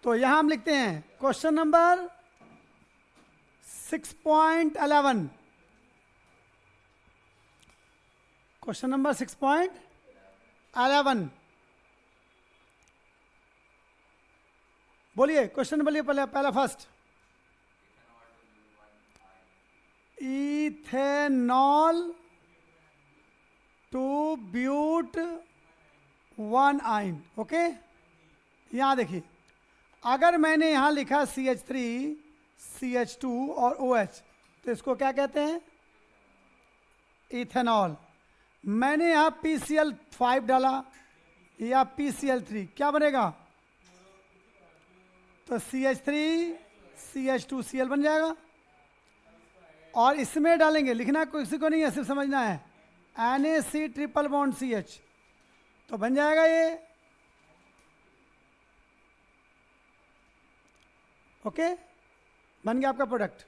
तो यहां हम लिखते हैं क्वेश्चन नंबर 6.11। क्वेश्चन नंबर 6.11 बोलिए, क्वेश्चन बोलिए पहला फर्स्ट। इथेनॉल टू ब्यूट 1 आइन। ओके, यहां देखिए, अगर मैंने यहां लिखा CH3 CH2 और OH, तो इसको क्या कहते हैं? इथेनॉल। मैंने यहां PCl5 डाला या PCl3, क्या बनेगा? तो CH3 CH2Cl बन जाएगा। और इसमें डालेंगे, लिखना किसी को नहीं है, सिर्फ समझना है, NaC ट्रिपल बॉन्ड CH, तो बन जाएगा ये। ओके, बन गया आपका प्रोडक्ट।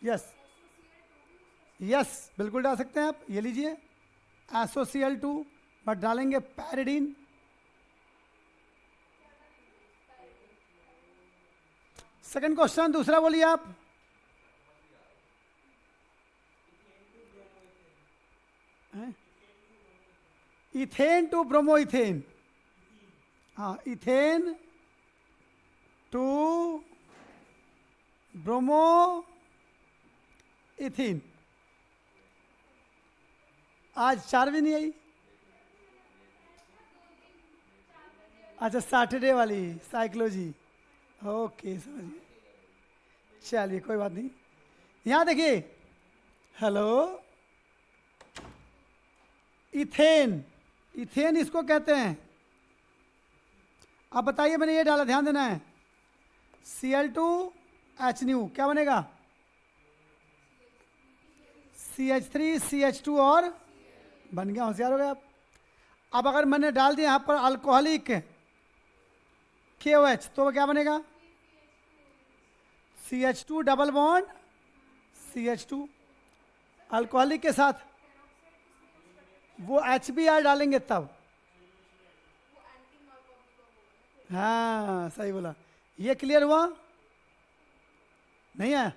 यस यस, बिल्कुल डाल सकते हैं आप। ये लीजिए SOCl2, बट डालेंगे पैरिडीन। सेकंड क्वेश्चन, दूसरा बोलिए आप। Ethane two bromoethane. हाँ, इथेन टू ब्रोमो इथीन। आज 4 भी नहीं आई। अच्छा, सैटरडे वाली साइकोलॉजी। ओके, समझ गए। चलिए, कोई बात नहीं। यहां देखिए, हेलो, इथेन, इथेन इसको कहते हैं। अब बताइए, मैंने ये डाला, ध्यान देना है। Cl2H, क्या बनेगा? CH3 CH2 और बन गया, होशियार हो गए आप। अब अगर मैंने डाल दिया यहां पर अल्कोहलिक KOH, तो क्या बनेगा? CH2 double bond CH2, alcoholic K साथ वो HBr डालेंगे तब। हाँ, सही बोला। ये क्लियर हुआ? नहीं है?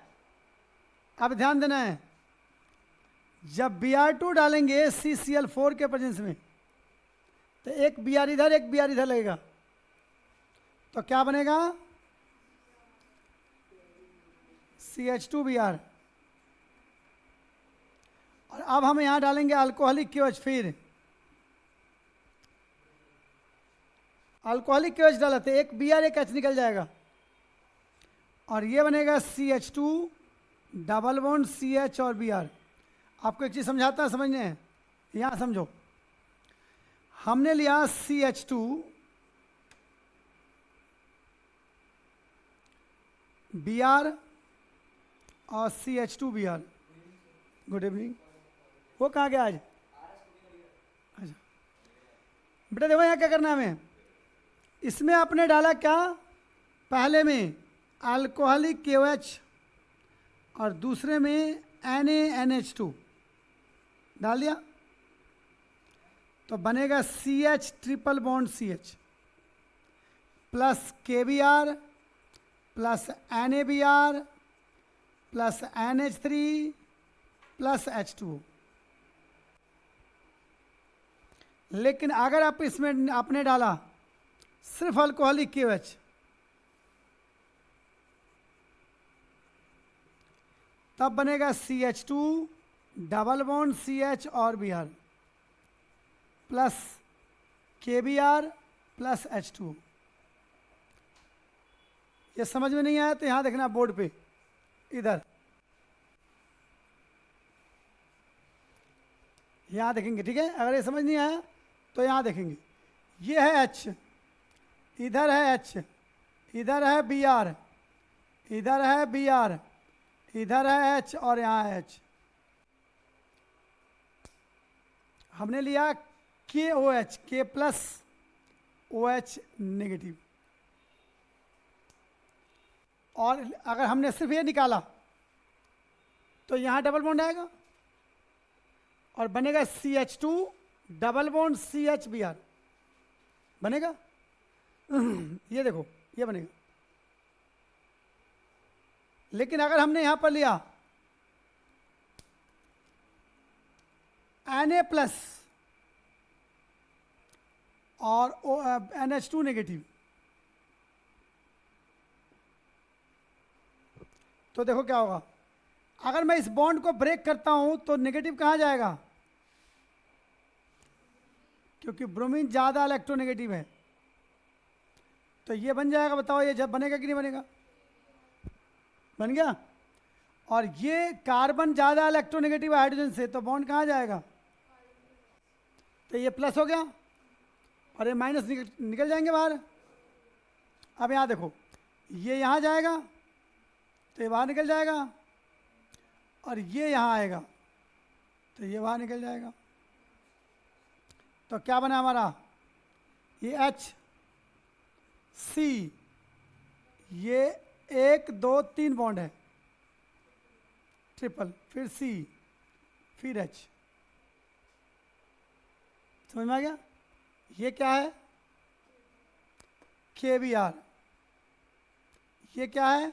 अब ध्यान देना है, जब Br2 डालेंगे CCl4 के प्रेजेंस में, तो एक Br इधर एक Br इधर लगेगा, तो क्या बनेगा? CH2Br। और अब हम यहां डालेंगे अल्कोहलिक KOH। फिर अल्कोहलिक KOH डाला तो एक Br एक H निकल जाएगा, और ये बनेगा CH2 डबल बॉन्ड CH और Br। आपको एक चीज समझाता है, समझने हैं, यहां समझो। हमने लिया CH2 Br और CH2Br। Good evening. वो कहाँ गया आज? अच्छा बेटा, देखो यहाँ क्या करना है हमें। इसमें आपने डाला क्या? पहले में अल्कोहलिक KOH और दूसरे में NaNH2 डाल दिया, तो बनेगा CH triple bond CH plus KBr plus NaBr plus NH3 plus H2। लेकिन अगर आप इसमें आपने डाला सिर्फ अल्कोहलिक KOH, तब बनेगा CH2 डबल बॉन्ड CH और Br plus KBr plus H2। ये समझ में नहीं आया तो यहां देखना बोर्ड पे, इधर यहां देखेंगे, ठीक है? अगर ये समझ नहीं आया तो यहां देखेंगे। ये है H, इधर है H, इधर है Br, इधर है Br, इधर है H और यहां है H। हमने लिया KOH, K plus OH negative. और अगर हमने सिर्फ ये निकाला तो यहां डबल बॉन्ड आएगा और बनेगा CH2 double bond CH Br बनेगा। ये देखो, ये बनेगा। लेकिन अगर हमने यहां पर लिया Na+ और NH2 नेगेटिव, तो देखो क्या होगा। अगर मैं इस बॉन्ड को ब्रेक करता हूं तो नेगेटिव कहां जाएगा, क्योंकि ब्रोमीन ज्यादा इलेक्ट्रोनेगेटिव है, तो ये बन जाएगा। बताओ ये जब बनेगा कि नहीं बनेगा, बन गया। और ये कार्बन ज्यादा इलेक्ट्रोनेगेटिव है हाइड्रोजन से, तो बॉन्ड कहां जाएगा, तो ये प्लस हो गया और ये माइनस निकल जाएंगे बाहर। अब यहां देखो, ये यहां जाएगा तो ये बाहर निकल जाएगा, और ये यहां आएगा तो ये बाहर निकल जाएगा। तो क्या बना हमारा, ये HC, ये 1 2 3 बॉन्ड है, ट्रिपल, फिर C, फिर H। समझ में आ गया। ये क्या है, KBr, ये क्या है,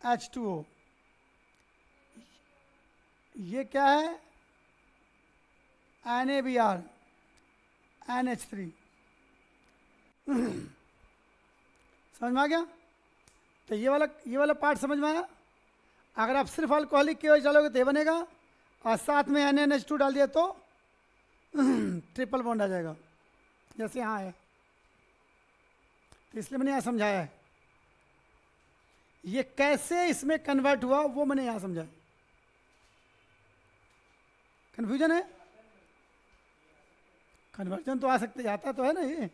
H2O, ये क्या है, NaBr, NH3। समझ में आ गया। तो ये वाला पार्ट समझ में आया। अगर आप सिर्फ अल्कोहलिक की ओर डालोगे तो ये बनेगा, और साथ में NaNH2 डाल दिया तो ट्रिपल बॉन्ड आ जाएगा, जैसे यहाँ है। तो इसलिए मैंने यहाँ समझाया है। ये कैसे इसमें कन्वर्ट हुआ वो मैंने यहाँ समझाया। कन्फ्यूजन है, कन्वर्जन तो आ सकते, जाता तो है ना ये।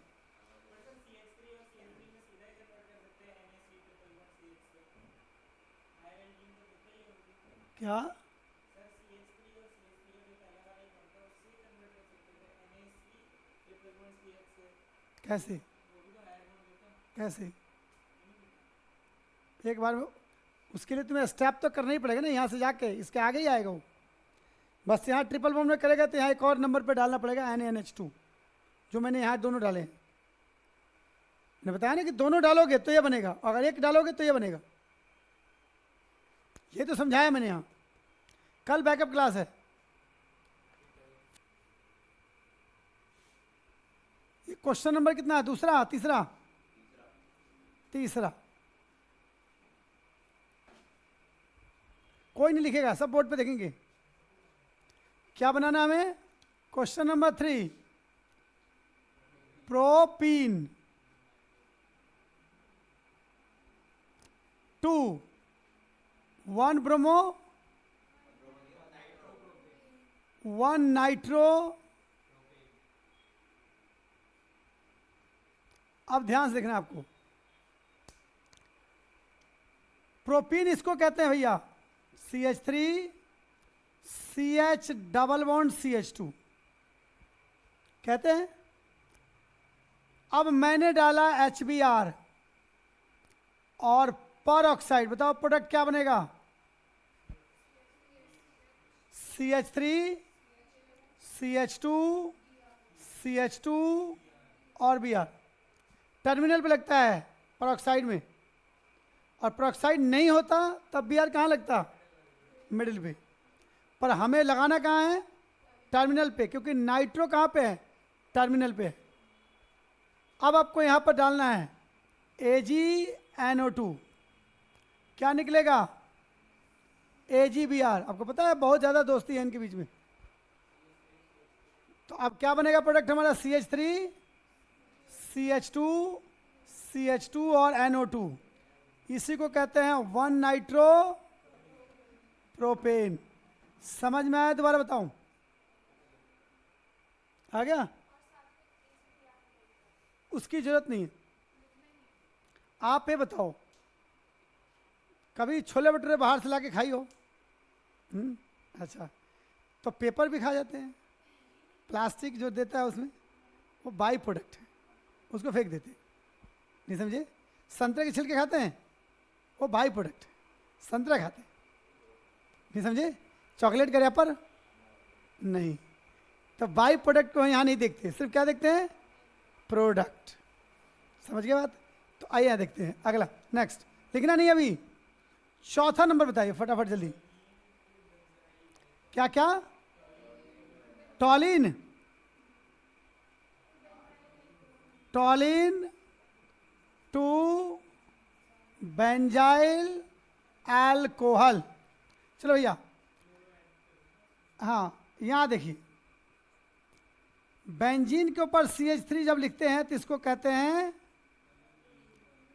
क्या कैसे कैसे, एक बार उसके लिए तुम्हें स्टेप तो करना ही पड़ेगा ना, यहाँ से जाके इसके आगे ही आएगा वो। बस यहाँ ट्रिपल बॉन्ड में करेगा तो यहाँ एक और नंबर पे डालना पड़ेगा NaNH2, जो मैंने यहाँ दोनों डाले हैं। मैंने बताया ना कि दोनों डालोगे तो ये बनेगा, अगर एक डालोगे तो ये बनेगा। ये तो समझाया मैंने यहाँ। कल बैकअप क्लास है। ये क्वेश्चन नंबर कितना है, दूसरा, तीसरा, तीसरा। कोई नहीं लिखेगा, सब बोर्ड पे देखेंगे। क्या बनाना हमें, question number 3, propene 2 1 bromo 1 nitro. अब ध्यान से देखना आपको, प्रोपीन इसको कहते हैं भैया CH3 CH double bond CH2 कहते हैं। अब मैंने डाला HBr और पर ऑक्साइड, बताओ प्रोडक्ट क्या बनेगा, CH3 CH2 CH2 और Br। टर्मिनल पे लगता है परऑक्साइड में, और परऑक्साइड नहीं होता तब Br कहाँ लगता, मिडिल पे। पर हमें लगाना कहाँ है, टर्मिनल पे, क्योंकि नाइट्रो कहाँ पे है, टर्मिनल पे है। अब आपको यहाँ पर डालना है AgNO2, क्या निकलेगा, AgBr। आपको पता है बहुत ज़्यादा दोस्ती है इनके बीच में। तो अब क्या बनेगा प्रोडक्ट हमारा, CH3 CH2 CH2 और NO2। इसी को कहते हैं 1 नाइट्रो प्रोपेन। समझ में आया, दोबारा बताऊं, आ गया। उसकी जरूरत नहीं है। आप ये बताओ, कभी छोले भटूरे बाहर से लाके खाई हो? अच्छा, तो पेपर भी खा जाते हैं, प्लास्टिक जो देता है उसमें, वो बाई प्रोडक्ट है, उसको फेंक देते हैं। नहीं समझे? संतरे के छिलके खाते हैं, वो बाई प्रोडक्ट है, संतरा खाते हैं। नहीं समझे? चॉकलेट का रैपर नहीं। तो बाई प्रोडक्ट को यहाँ नहीं देखते, सिर्फ क्या देखते हैं, प्रोडक्ट। समझ गए बात? तो आइए यहाँ देखते हैं अगला, नेक्स्ट। लिखना नहीं अभी, चौथा नंबर बताइए फटाफट जल्दी। क्या क्या? Toluene, toluene to benzyl alcohol. चलो भैया, हाँ यहां देखिए, बेंजीन के ऊपर CH3 जब लिखते हैं तो इसको कहते हैं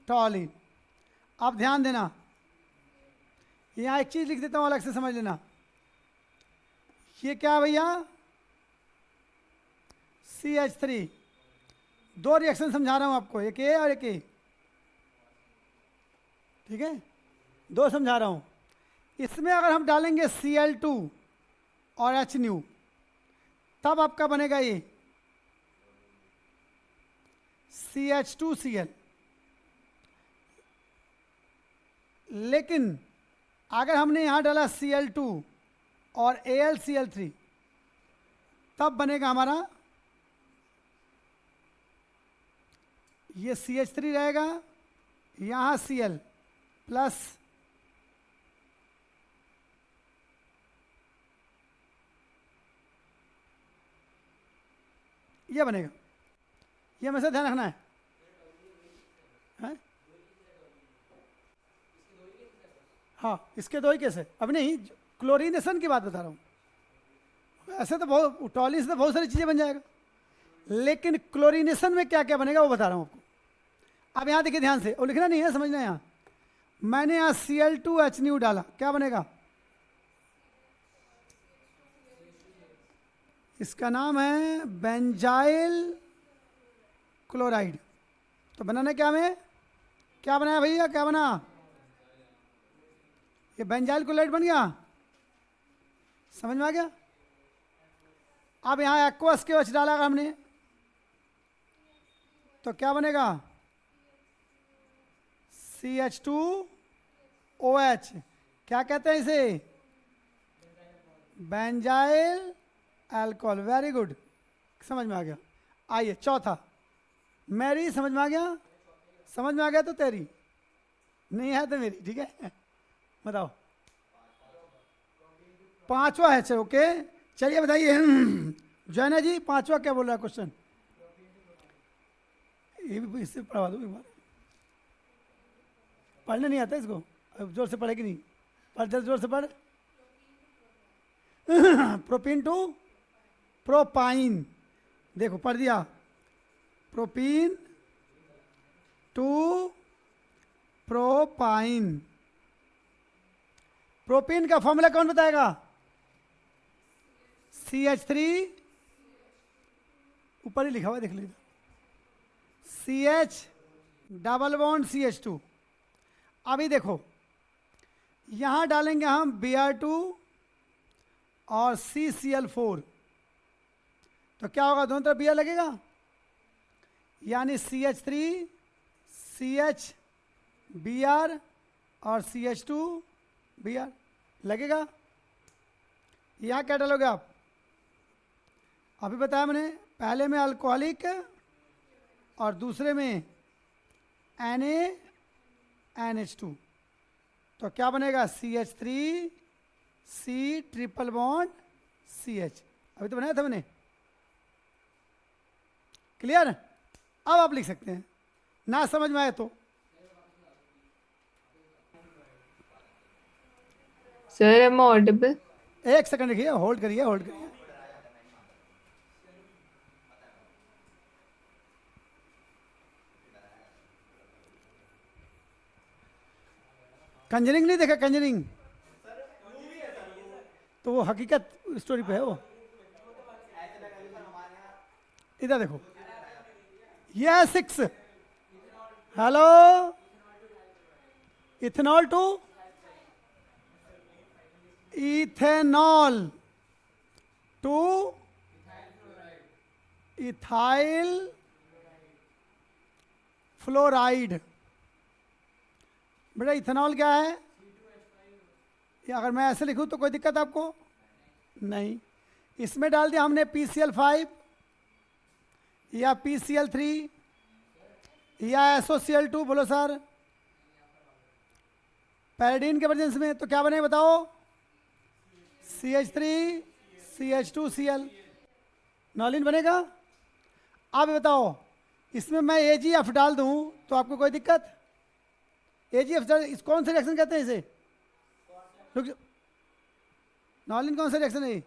टॉलिन। आप ध्यान देना, यहां एक चीज लिख देता हूं, अलग से समझ लेना। ये क्या है भैया? CH3। दो रिएक्शन समझा रहा हूं आपको, एक ए और एक ए, ठीक है, दो समझा रहा हूं। इसमें अगर हम डालेंगे Cl2 और H न्यू, तब आपका बनेगा ये CH2Cl। लेकिन अगर हमने यहां डाला Cl2 और AlCl3, तब बनेगा हमारा ये CH3 रहेगा, यहां Cl प्लस ये बनेगा। ये हमेशा ध्यान रखना है, हैं? हाँ, इसके दो ही केस है। अब नहीं, क्लोरीनेशन की बात बता रहा हूँ। ऐसे तो बहुत, टॉलिन से तो बहुत सारी चीज़ें बन जाएगा, लेकिन क्लोरीनेशन में क्या क्या बनेगा वो बता रहा हूँ आपको। अब यहाँ देखिए ध्यान से, वो लिखना नहीं है, समझना है। यहाँ मैंने यहाँ Cl2H न्यू डाला, क्या बनेगा? इसका नाम है बेंजाइल क्लोराइड। तो बनाना क्या में, क्या बनाया भैया, क्या बना? ये बेंजाइल क्लोराइड बन गया। समझ में आ गया? अब यहां एक्वस के OH डाला हमने, तो क्या बनेगा? CH2OH। क्या कहते हैं इसे? Benzyl alcohol. वेरी गुड, समझ में आ गया। आइए चौथा, मेरी समझ में आ गया? समझ में आ गया तो तेरी, नहीं है तो मेरी, ठीक है। बताओ, पांचवा है। चलो ओके, चलिए बताइए जैना जी, पांचवा क्या बोल रहा है क्वेश्चन? ये भी इससे पढ़वा दो एक बार, पढ़ने नहीं आता इसको। अब जोर से पढ़ेगी नहीं, पढ़ जल्द, जोर से पढ़। प्रोपीन टू प्रोपाइन, देखो पढ़ दिया। Propene to propyne. प्रोपीन का फॉर्मूला कौन बताएगा? CH3, ऊपर ही लिखा हुआ है, देख लीजिए, CH डबल बॉन्ड CH2। अभी देखो, यहां डालेंगे हम Br2 और CCl4, तो क्या होगा? दोनों तरफ Br लगेगा, यानी CH3 CH Br और CH2 Br लगेगा। यहां क्या डालोगे आप? अभी बताया मैंने, पहले में अल्कोहलिक और दूसरे में NaNH2, तो क्या बनेगा? CH3 C triple bond CH। अभी तो बनाया था मैंने, क्लियर? अब आप लिख सकते हैं, ना समझ में आए तो। Sir am audible? एक सेकंड रखिए, होल्ड करिए, होल्ड करिए। कंजरिंग नहीं देखा? कंजरिंग तो वो हकीकत स्टोरी पे है वो। इधर देखो, ये है 6। Hello, ethanol to ethanol to ethyl fluoride. बेटा इथेनॉल क्या है? या अगर मैं ऐसे लिखूं तो कोई दिक्कत आपको? नहीं। इसमें डाल दिया हमने PCl5 या PCl3 या SOCl2। बोलो सर, पैराडीन के प्रेजेंस में तो क्या बने बताओ? CH3 CH2Cl नॉलिन बनेगा। अब बताओ इसमें मैं AgF डाल दूं तो आपको कोई दिक्कत? AgF इस कौन से रिएक्शन कहते हैं इसे? रुक जाओ, नॉलिन कौन सा रिएक्शन है?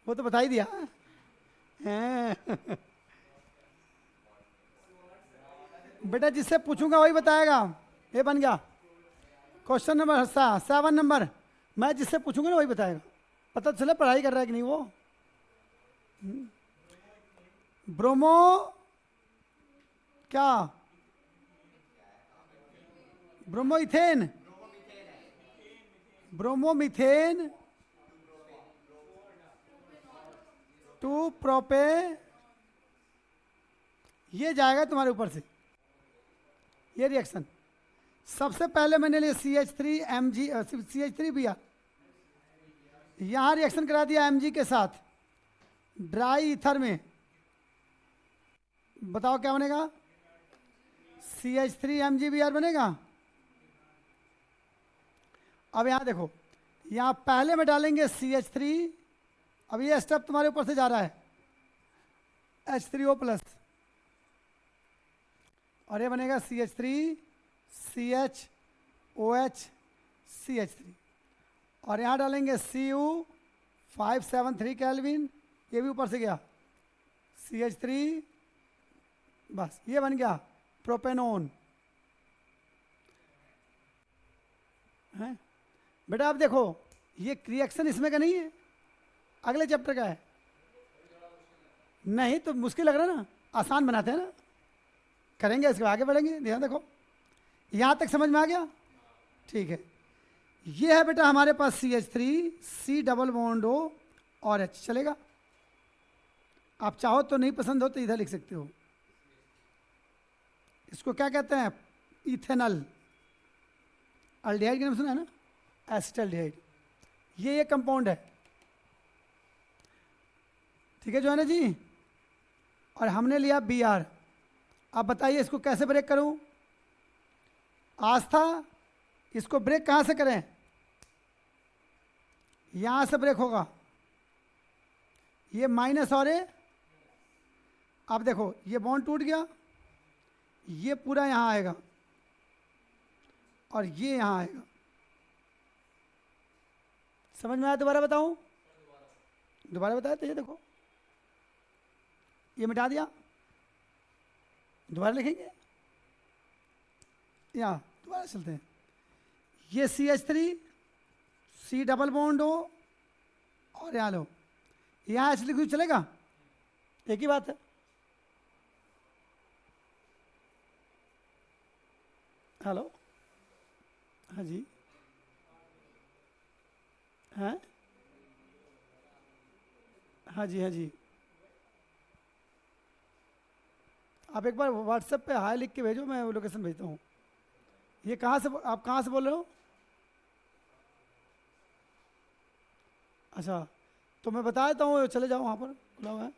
वो तो बता ही दिया हैं। बेटा जिससे पूछूंगा वही बताएगा। ये बन गया क्वेश्चन नंबर 7 नंबर। मैं जिससे पूछूंगा ना वही बताएगा। पता चले पढ़ाई कर रहा है कि नहीं वो। ब्रोमो क्या? ब्रोमोइथेन, ब्रोमोमीथेन टू प्रोपे, ये जाएगा तुम्हारे ऊपर से ये रिएक्शन। सबसे पहले मैंने लिया CH3Br, यहां रिएक्शन करा दिया Mg के साथ ड्राई ईथर में। बताओ क्या बनेगा? CH3MgBr बनेगा। अब यहां देखो, यहां पहले में डालेंगे CH3। अब ये स्टेप तुम्हारे ऊपर से जा रहा है H3O+, और ये बनेगा CH3 CHOH CH3, और यहाँ डालेंगे Cu 573 केल्विन, ये भी ऊपर से गया CH3, बस ये बन गया प्रोपेनोन है। बेटा अब देखो ये रिएक्शन इसमें का नहीं है, अगले चैप्टर का है। नहीं तो मुश्किल लग रहा है ना, आसान बनाते हैं ना, करेंगे इसके आगे बढ़ेंगे। ध्यान देखो यहाँ तक समझ में आ गया? ठीक है, ये है बेटा हमारे पास CH3 C double bond O और H, चलेगा। आप चाहो तो नहीं पसंद हो तो इधर लिख सकते हो। इसको क्या कहते हैं? इथेनॉल अल्डिहाइड के नाम सुना है ना, एसिटल्डिहाइड। ये कंपाउंड है, ठीक है जो है ना जी। और हमने लिया Br। अब बताइए इसको कैसे ब्रेक करूं? आस्था, इसको ब्रेक कहां से करें? यहां से ब्रेक होगा, ये माइनस और ये। अब देखो ये बॉन्ड टूट गया, ये पूरा यहां आएगा और ये यहां आएगा। समझ में आया? दोबारा बताऊं? दोबारा बताया तो ये देखो, ये मिटा दिया, दोबारा लिखेंगे, यहाँ दोबारा चलते हैं। ये CH3 C double bond O और यहाँ लो, यहाँ H लिख दो, चलेगा? एक ही बात है। हेलो, हाँ जी, हैं? हाँ जी, हाँ जी। आप एक बार व्हाट्सएप पे हाय लिख के भेजो, मैं लोकेशन भेजता हूँ। ये कहाँ से, आप कहाँ से बोल रहे हो? अच्छा, तो मैं बता देता हूँ, चले जाओ वहाँ पर, खुला हुआ है।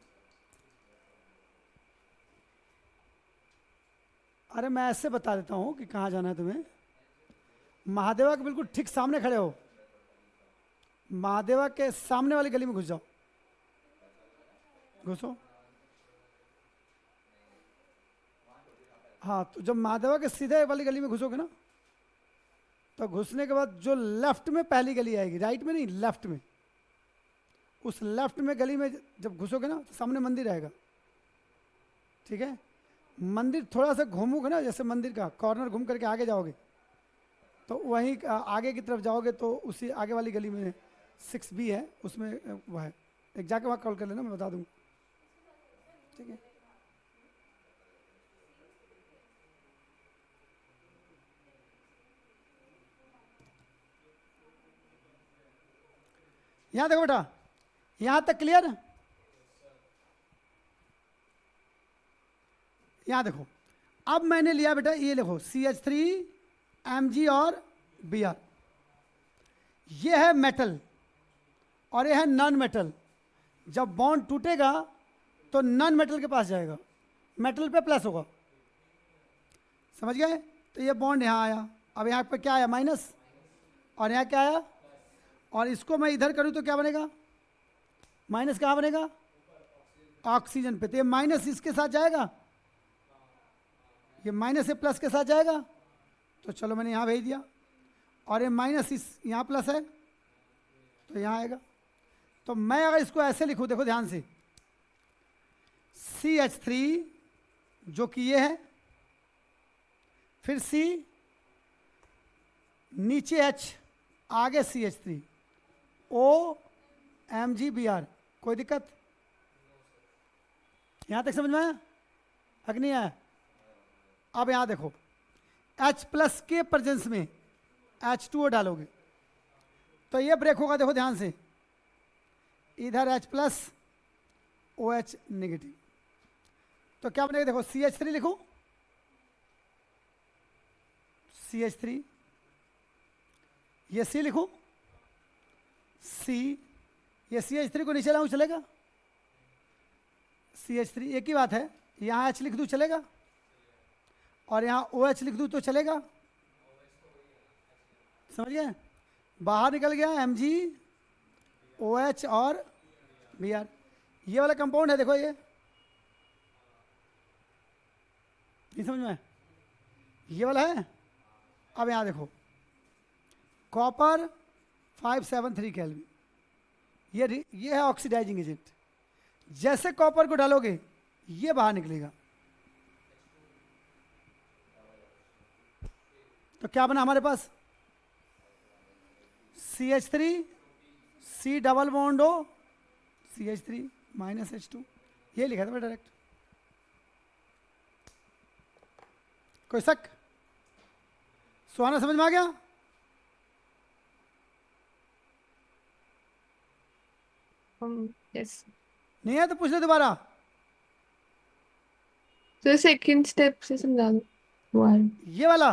अरे मैं ऐसे बता देता हूँ कि कहाँ जाना है तुम्हें। महादेवा के बिल्कुल ठीक सामने खड़े हो, महादेवा के सामने वाली गली में घुस जाओ, घुसो। हाँ, तो जब महादेवा के सीधे वाली गली में घुसोगे ना, तो घुसने के बाद जो लेफ्ट में पहली गली आएगी, राइट में नहीं, लेफ्ट में, उस लेफ्ट में गली में जब घुसोगे ना तो सामने मंदिर आएगा, ठीक है? मंदिर थोड़ा सा घूमोगे ना, जैसे मंदिर का कॉर्नर घूम करके आगे जाओगे तो वहीं आगे की तरफ जाओगे तो उसी आगे वाली गली में 6B है, उसमें वह है। एक जाके वहाँ कॉल कर लेना, मैं बता दूँगा, ठीक है? यहाँ देखो बेटा, यहाँ तक क्लियर? यहाँ देखो, अब मैंने लिया बेटा, ये लिखो CH3 Mg और Br। ये है मेटल और ये है नॉन मेटल। जब बॉन्ड टूटेगा तो नॉन मेटल के पास जाएगा, मेटल पे प्लस होगा। समझ गए? तो ये बॉन्ड यहाँ आया, अब यहाँ पे क्या आया माइनस, और यहाँ क्या आया, और इसको मैं इधर करूँ तो क्या बनेगा, माइनस कहाँ बनेगा, ऑक्सीजन पे। तो ये माइनस इसके साथ जाएगा, ये माइनस से प्लस के साथ जाएगा, तो चलो मैंने यहाँ भेज दिया, और ये माइनस इस यहाँ प्लस है तो यहाँ आएगा। तो मैं अगर इसको ऐसे लिखूँ, देखो ध्यान से, CH3 जो कि ये है, फिर C, नीचे H, आगे CH3, O MgBr, कोई दिक्कत यहां तक समझ में आया? नहीं आया? अब यहां देखो, H प्लस के प्रेजेंस में H2O डालोगे तो ये ब्रेक होगा, देखो ध्यान से, इधर H प्लस OH नेगेटिव, तो क्या बनेगा, देखो CH3 लिखो, CH3, ये C लिखो, C, ये CH3 को नीचे लाऊं चलेगा, CH3 एक ही बात है, यहाँ H लिख दूं चलेगा, और यहाँ OH लिख दूं तो चलेगा, समझ गए? बाहर निकल गया Mg OH और Br, ये वाला कंपाउंड है, देखो ये नहीं समझ में, ये वाला है। अब यहाँ देखो, कॉपर 573 केल्विन, ये है ऑक्सीडाइजिंग एजेंट, जैसे कॉपर को डालोगे ये बाहर निकलेगा, तो क्या बना हमारे पास, CH3 C double bond O CH3 minus H2, ये लिखा था मैं डायरेक्ट। कोई शक? सुहाना समझ में आ गया? Yes. नहीं है तो पूछ ले दोबारा। तो सेकंड स्टेप से समझा दो। ये वाला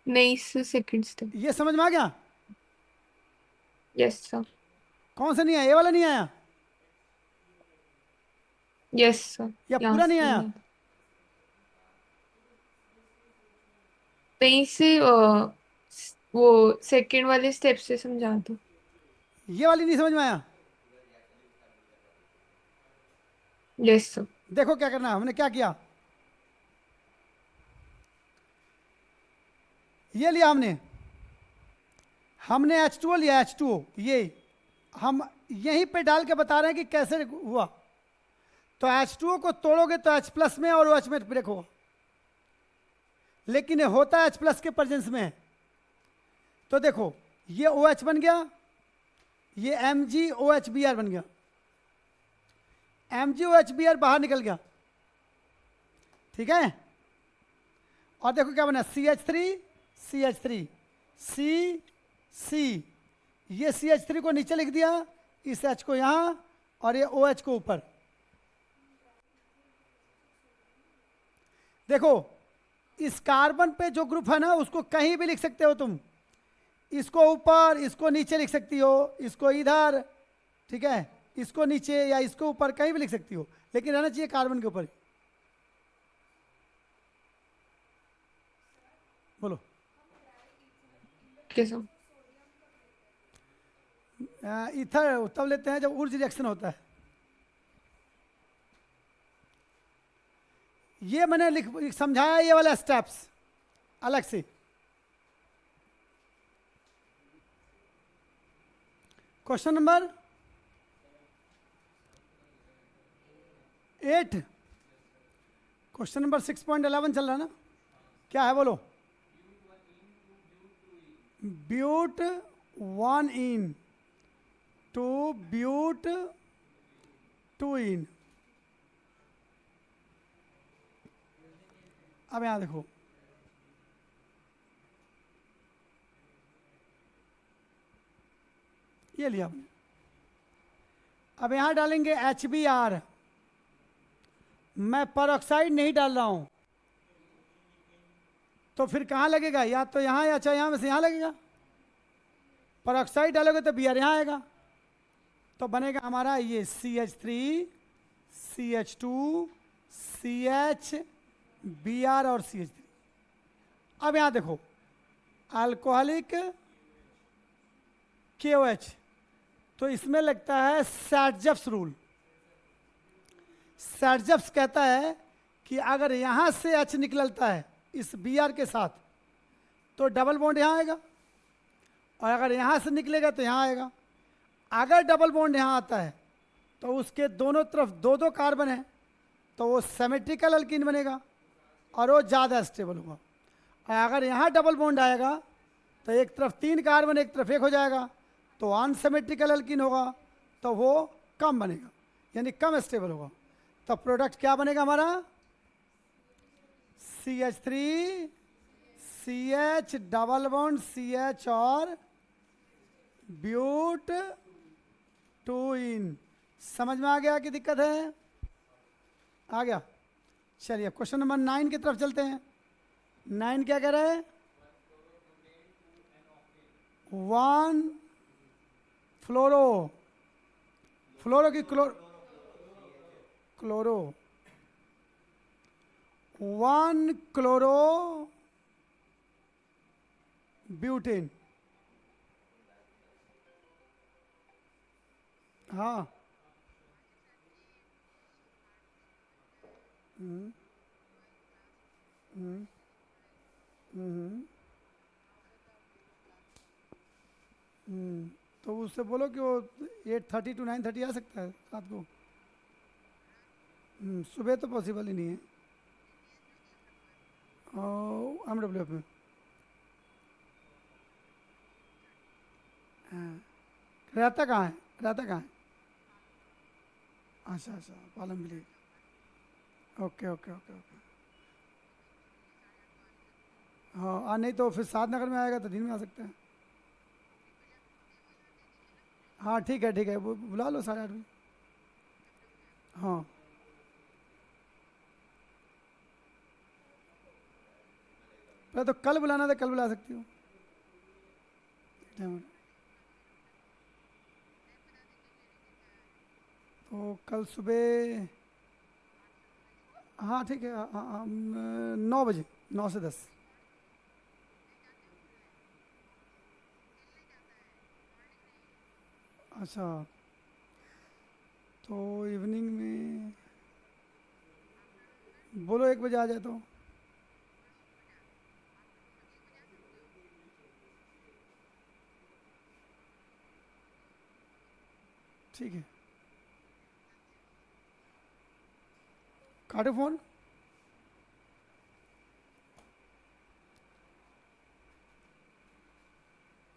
नहीं सर, सेकंड स्टेप। ये समझ में आ गया? Yes sir. कौन सा नहीं आया? ये वाला नहीं आया यस सर। या पूरा नहीं आया? नहीं से वो सेकंड वाले स्टेप से समझा दो। ये वाली नहीं समझ में आया? Yes sir. देखो क्या करना है, हमने क्या किया, ये लिया हमने H2O लिया, H2O ये हम यहीं पे डाल के बता रहे हैं कि कैसे हुआ। तो H2O को तोड़ोगे तो H प्लस में और OH में ब्रेक होगा, लेकिन ये होता है H प्लस के प्रेजेंस में। तो देखो ये OH बन गया, ये MgOHBr बन गया, MgOHBr बाहर निकल गया, ठीक है। और देखो क्या बना, CH3 CH3 C C, ये CH3 को नीचे लिख दिया, इस H को यहां और ये OH को ऊपर। देखो इस कार्बन पे जो ग्रुप है ना उसको कहीं भी लिख सकते हो तुम, इसको ऊपर इसको नीचे लिख सकती हो, इसको इधर, ठीक है, इसको नीचे या इसको ऊपर कहीं भी लिख सकती हो, लेकिन रहना चाहिए कार्बन के ऊपर। बोलो कैसा? इथर तब लेते हैं जब ऊर्ज रिएक्शन होता है। ये मैंने समझाया ये वाला स्टेप्स अलग से। क्वेश्चन नंबर 8, क्वेश्चन नंबर 6.11 चल रहा है ना, क्या है बोलो? ब्यूट 1 इन टू ब्यूट 2 इन। अब यहां देखो, ये लिया हमने, अब यहां डालेंगे HBr। मैं परऑक्साइड नहीं डाल रहा हूं, तो फिर कहां लगेगा, या तो यहां या चाहे यहां में से यहां लगेगा। परऑक्साइड डालोगे तो Br यहां आएगा, तो बनेगा हमारा ये CH3 CH2 CH Br और CH3। अब यहां देखो, अल्कोहलिक KOH, तो इसमें लगता है सैडजेव्स रूल। सैडजेव्स कहता है कि अगर यहां से H निकलता है इस Br के साथ तो डबल बॉन्ड यहां आएगा, और अगर यहां से निकलेगा तो यहां आएगा। अगर डबल बॉन्ड यहां आता है तो उसके दोनों तरफ दो दो कार्बन है, तो वो सिमेट्रिकल अल्कीन बनेगा और वो ज़्यादा स्टेबल होगा। और अगर यहाँ डबल बॉन्ड आएगा तो एक तरफ 3 कार्बन एक तरफ 1 हो जाएगा, तो अनसिमेट्रिकल अल्कीन होगा, तो वो कम बनेगा, यानी कम स्टेबल होगा। तो प्रोडक्ट क्या बनेगा हमारा? CH3 CH double bond CH और ब्यूट 2इन। समझ में आ गया कि दिक्कत है? आ गया। चलिए क्वेश्चन नंबर 9 की तरफ चलते हैं। 9 क्या कह रहा है? 1 फ्लोरो, फ्लोरो की क्लोरो, 1 क्लोरो ब्यूटेन। हाँ, हम्म, हम्म, हम्म, तो उससे बोलो कि वो 8:30 to 9:30 आ सकता है रात को। सुबह तो पॉसिबल ही नहीं है। MWF में। हाँ, रहता कहाँ है? रहता कहाँ है? अच्छा अच्छा, Palam village. Okay okay okay okay. हाँ, नहीं तो फिर सात नगर में आएगा तो दिन में आ सकता है। हाँ ठीक है ठीक है, बुला लो 8:30 बजे। हाँ, पहले तो कल बुलाना था, कल बुला सकती हो। तो कल सुबह, हाँ ठीक है, 9 बजे, 9 से 10। अच्छा, तो इवनिंग में बोलो 1 बजे आ जाए तो। ठीक है, काटो फोन।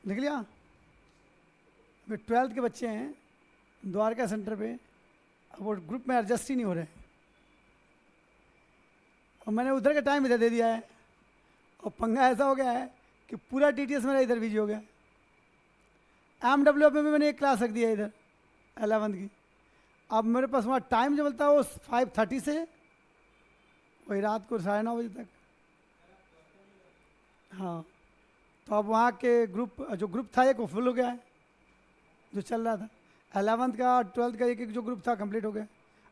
लिख लिया? वे 12th के बच्चे हैं द्वारका सेंटर पे, अब वो ग्रुप में एडजस्ट ही नहीं हो रहे, और मैंने उधर का टाइम इधर दे दिया है, और पंगा ऐसा हो गया है कि पूरा TTS मेरा इधर बिजी हो गया। MWF में भी मैंने एक क्लास रख दिया इधर 11th की। अब मेरे पास वहाँ टाइम जो मिलता है वो 5:30 से वही रात को 9:30 बजे तक। हाँ, तो अब वहाँ के जो ग्रुप था एक वो फुल हो गया है, जो चल रहा था 11th का 12th का, एक एक जो ग्रुप था कंप्लीट हो गया।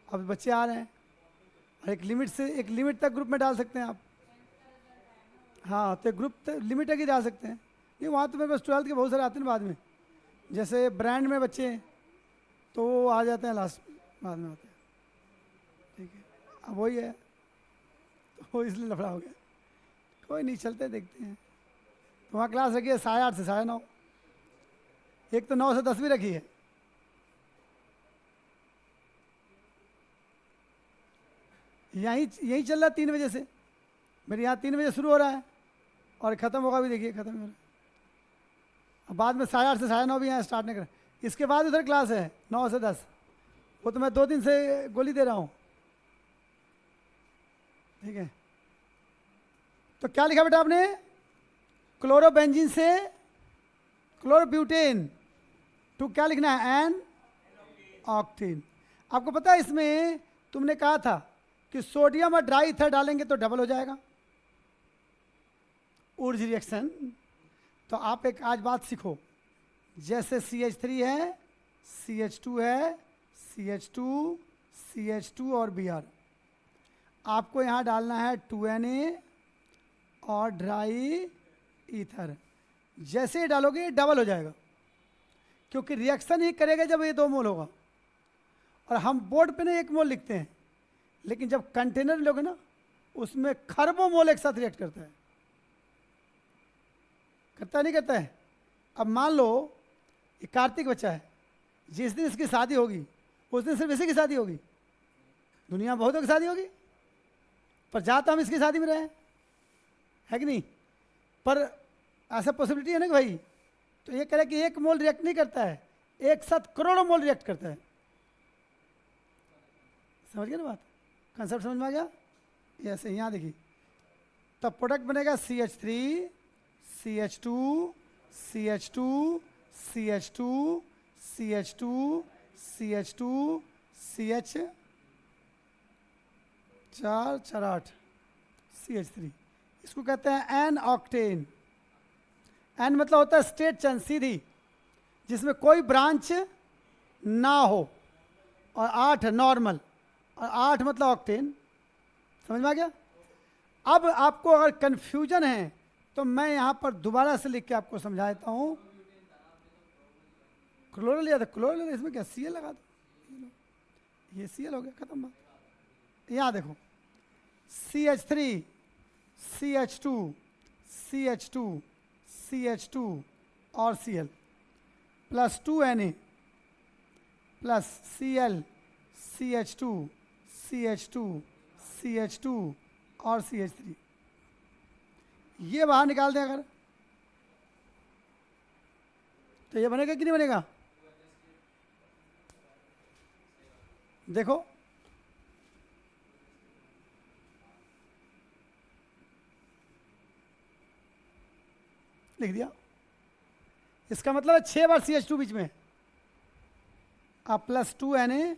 अब बच्चे आ रहे हैं, और एक लिमिट तक ग्रुप में डाल सकते हैं आप। हाँ, तो ग्रुप लिमिट तक ही डाल सकते हैं। नहीं, वहाँ तो मेरे पास 12th के बहुत सारे आते हैं बाद में, जैसे ब्रांड में बच्चे हैं तो वो आ जाते हैं लास्ट बाद में आते हैं। ठीक है, अब वही है, तो वो इसलिए लफड़ा हो गया। कोई नहीं, चलते देखते हैं। तो वहाँ क्लास रखी है 8:30 से 9:30, एक तो 9 से 10 भी रखी है। यहीं चल रहा है 3 बजे से। मेरे यहाँ 3 बजे शुरू हो रहा है और ख़त्म होगा भी, देखिए ख़त्म हो रहा है। अब बाद में 8:30 से 9:30 भी यहाँ स्टार्ट नहीं कर। इसके बाद उधर क्लास है 9 से 10, वो तो मैं 2 दिन से गोली दे रहा हूँ। ठीक है, तो क्या लिखा बेटा आपने? क्लोरोबेंजीन से क्लोरोब्यूटेन टू क्या लिखना है? N octane. आपको पता है इसमें तुमने कहा था कि सोडियम और ड्राई ईथर डालेंगे तो डबल हो जाएगा उर्ज रिएक्शन। तो आप एक आज बात सीखो, जैसे CH3 है, CH2 है, CH2 CH2 और Br। आपको यहाँ डालना है 2Na और ड्राई ईथर। जैसे ही डालोगे ये डबल हो जाएगा, क्योंकि रिएक्शन ही करेगा जब ये 2 मोल होगा। और हम बोर्ड पे ना 1 मोल लिखते हैं, लेकिन जब कंटेनर लोगे ना उसमें खरबों मोल एक साथ रिएक्ट करता है। करता नहीं करता है? अब मान लो ये कार्तिक बच्चा है, जिस दिन इसकी शादी होगी उस दिन सिर्फ इसी की शादी होगी, दुनिया में बहुतों की शादी होगी, पर जा तो हम इसकी शादी में रहे हैं, है कि नहीं? पर ऐसा पॉसिबिलिटी है ना कि भाई, तो ये कह रहे कि 1 मोल रिएक्ट नहीं करता है, एक साथ करोड़ों मोल रिएक्ट करता है। समझ गए ना बात? कंसेप्ट समझ में आ गया? ऐसे यहाँ देखिए, तब प्रोडक्ट बनेगा CH3 CH2 CH2 CH2 CH2 CH2 CH 4 4 8 CH3। इसको कहते हैं एन ऑक्टेन। एन मतलब होता है स्ट्रेट चेन, सीधी, जिसमें कोई ब्रांच ना हो, और 8 नॉर्मल, और 8 मतलब ऑक्टेन। समझ में आ गया? अब आपको अगर कंफ्यूजन है तो मैं यहाँ पर दोबारा से लिख के आपको समझा देता हूँ। क्लोरल लिया था, क्लोरल, इसमें क्या Cl लगा दो, ये Cl हो गया, खत्म बात। यहाँ देखो, CH3 CH2 CH2 CH2 और Cl plus 2Na plus Cl CH2 CH2 CH2 और CH3, ये बाहर निकाल दें अगर, तो ये बनेगा कि नहीं बनेगा? देखो, लिख दिया। इसका मतलब है 6 बार CH2 बीच में, अब प्लस 2Na,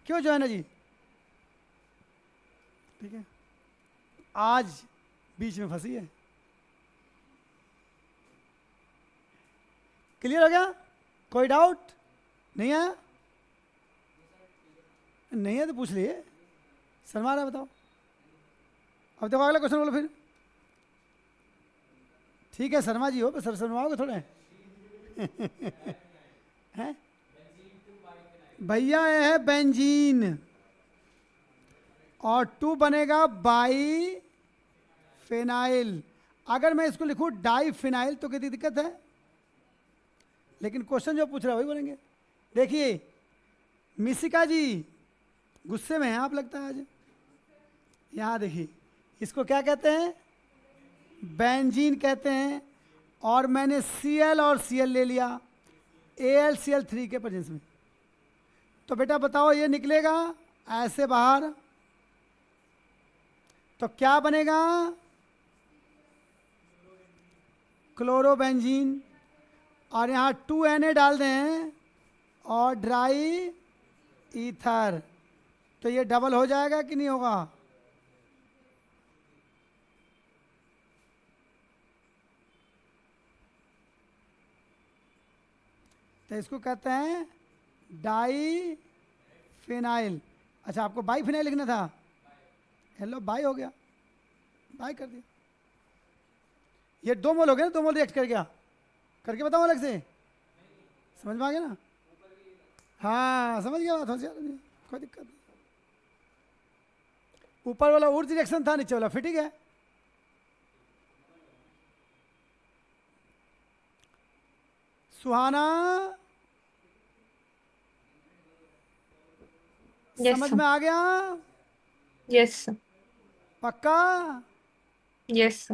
क्यों जो है ना जी, ठीक है, आज बीच में फंसी है। क्लियर हो गया? कोई डाउट नहीं है? नहीं है तो पूछ लिए, शर्मा रहा है, बताओ। अब देखो अगला क्वेश्चन बोलो फिर। ठीक है शर्मा जी हो, पर सर शर्माओगे थोड़े हैं भैया। ये है बेंजीन, और 2 बनेगा बाई फिनाइल। अगर मैं इसको लिखूं डाई फिनाइल तो कितनी दिक्कत है, लेकिन क्वेश्चन जो पूछ रहा है वही बोलेंगे। देखिए मिशिका जी गुस्से में हैं आप, लगता है आज। यहाँ देखिए, इसको क्या कहते हैं? बेंजीन कहते हैं। और मैंने Cl और Cl ले लिया AlCl3 के प्रेजेंस में, तो बेटा बताओ ये निकलेगा ऐसे बाहर, तो क्या बनेगा? क्लोरोबेंजीन। और यहाँ 2Na डाल दें और ड्राई ईथर, तो ये डबल हो जाएगा कि नहीं होगा? तो इसको कहते हैं डाई फिनाइल। अच्छा, आपको बाई फिनाइल लिखना था, हेलो बाई हो गया, बाई कर दिया। ये 2 मोल हो गए ना, 2 मोल रिएक्ट कर गया, करके बताओ अलग से, समझ में आ गया ना? हाँ समझ गया बात, होशियार नहीं, कोई दिक्कत नहीं। ऊपर वाला ऊर्ज रिएक्शन था, नीचे वाला फिटिंग है। सुहाना यस समझ में आ गया? यस पक्का? यस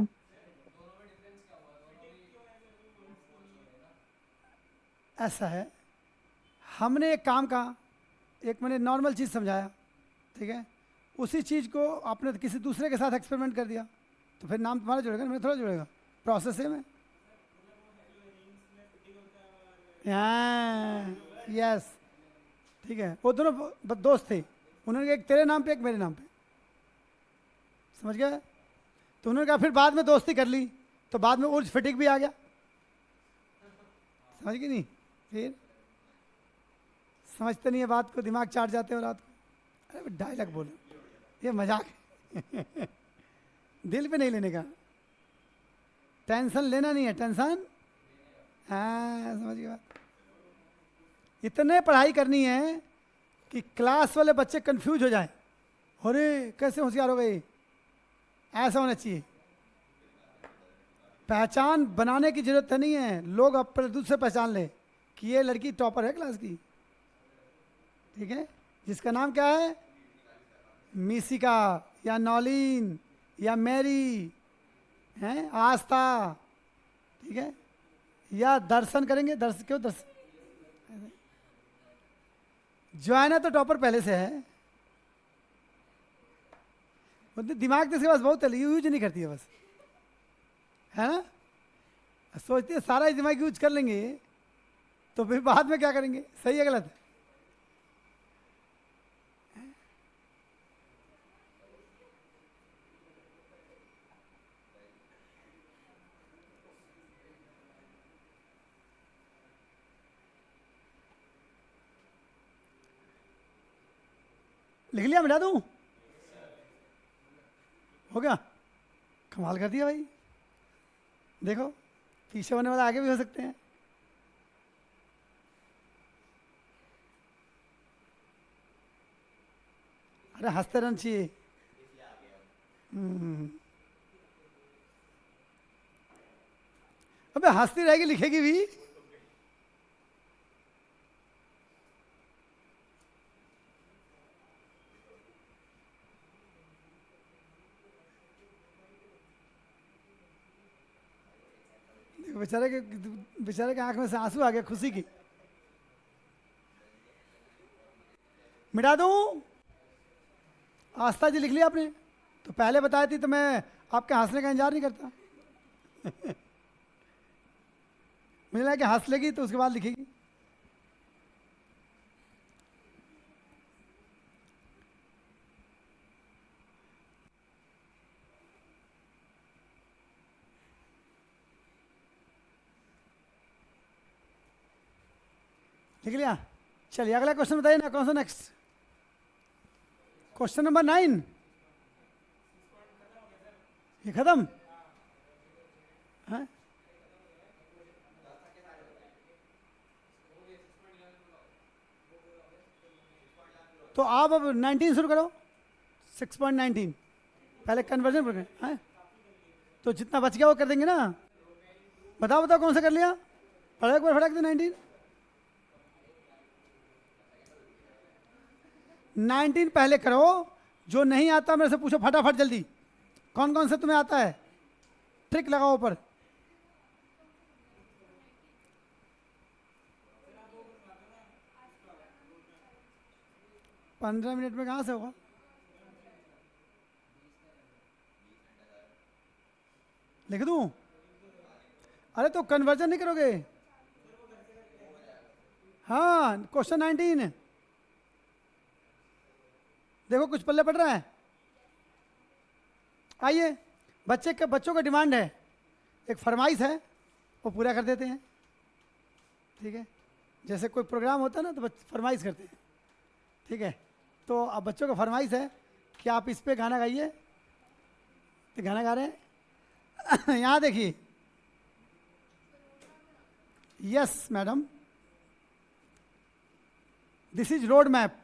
ऐसा है, हमने एक काम कहा, एक मैंने नॉर्मल चीज़ समझाया, ठीक है, उसी चीज़ को आपने किसी दूसरे के साथ एक्सपेरिमेंट कर दिया, तो फिर नाम तुम्हारा जुड़ेगा, मेरा थोड़ा जुड़ेगा, प्रोसेस है में। हाँ यस, ठीक है, वो दोनों दोस्त थे, उन्होंने एक तेरे नाम पे एक मेरे नाम पे, समझ गए? तो उन्होंने कहा फिर बाद में दोस्ती कर ली, तो बाद में ऊर्ज फिटिक भी आ गया, समझ गई नहीं? फिर समझते नहीं है बात को, दिमाग चाट जाते हो रात को। अरे डायलॉग बोलो, ये मजाक है। दिल पे नहीं लेने का, टेंशन लेना नहीं है, टेंशन, हाँ समझ गया। इतने पढ़ाई करनी है कि क्लास वाले बच्चे कंफ्यूज हो जाएं, अरे कैसे होशियार हो गए, ऐसा होना चाहिए। पहचान बनाने की जरूरत नहीं है, लोग अपने दूध से पहचान ले कि ये लड़की टॉपर है क्लास की, ठीक है। जिसका नाम क्या है, मिसिका या नौलीन या मैरी, हैं आस्था, ठीक है, या दर्शन करेंगे, क्यों दर्शन, जोआना तो टॉपर पहले से है, दिमाग तो इसके पास बहुत है, यूज नहीं करती है बस, है ना। सोचती है सारा ही दिमाग यूज कर लेंगे तो फिर बाद में क्या करेंगे, सही है गलत है? लिख लिया, मिटा दूं, हो गया, कमाल कर दिया भाई। देखो पीछे होने वाला आगे भी हो सकते हैं। अरे हंसते रहना चाहिए। अबे हंसती रहेगी लिखेगी भी। बेचारे के आंख में से आंसू आ गया खुशी की। मिटा दूं, आस्था जी लिख लिया आपने, तो पहले बताई थी तो मैं आपके हंसने का इंतजार नहीं करता। मुझे लगा कि हंस लेगी तो उसके बाद लिखेगी। लिख लिया, चलिए अगला क्वेश्चन बताइए ना, कौन सा नेक्स्ट, क्वेश्चन नंबर 9, ये खत्म है? तो आप अब 19 शुरू करो, 6.19, पहले कन्वर्जन पर है, तो जितना बच गया वो कर देंगे ना। बताओ बताओ कौन सा कर लिया, पढ़ो एक बार फटाक दे। 19 पहले करो, जो नहीं आता मेरे से पूछो फटाफट जल्दी, कौन कौन सा तुम्हें आता है, ट्रिक लगाओ ऊपर। पंद्रह मिनट में कहाँ से होगा, लिख दूं? अरे तो कन्वर्जन नहीं करोगे? हाँ क्वेश्चन 19 देखो कुछ पल्ले पड़ रहा है। आइए, बच्चों का डिमांड है, एक फरमाइश है, वो पूरा कर देते हैं, ठीक है। जैसे कोई प्रोग्राम होता है ना तो फरमाइश करते हैं, ठीक है। तो अब बच्चों का फरमाइश है कि आप इस पे गाना गाइए, तो गाना गा रहे हैं। यहाँ देखिए, yes madam, this is road map,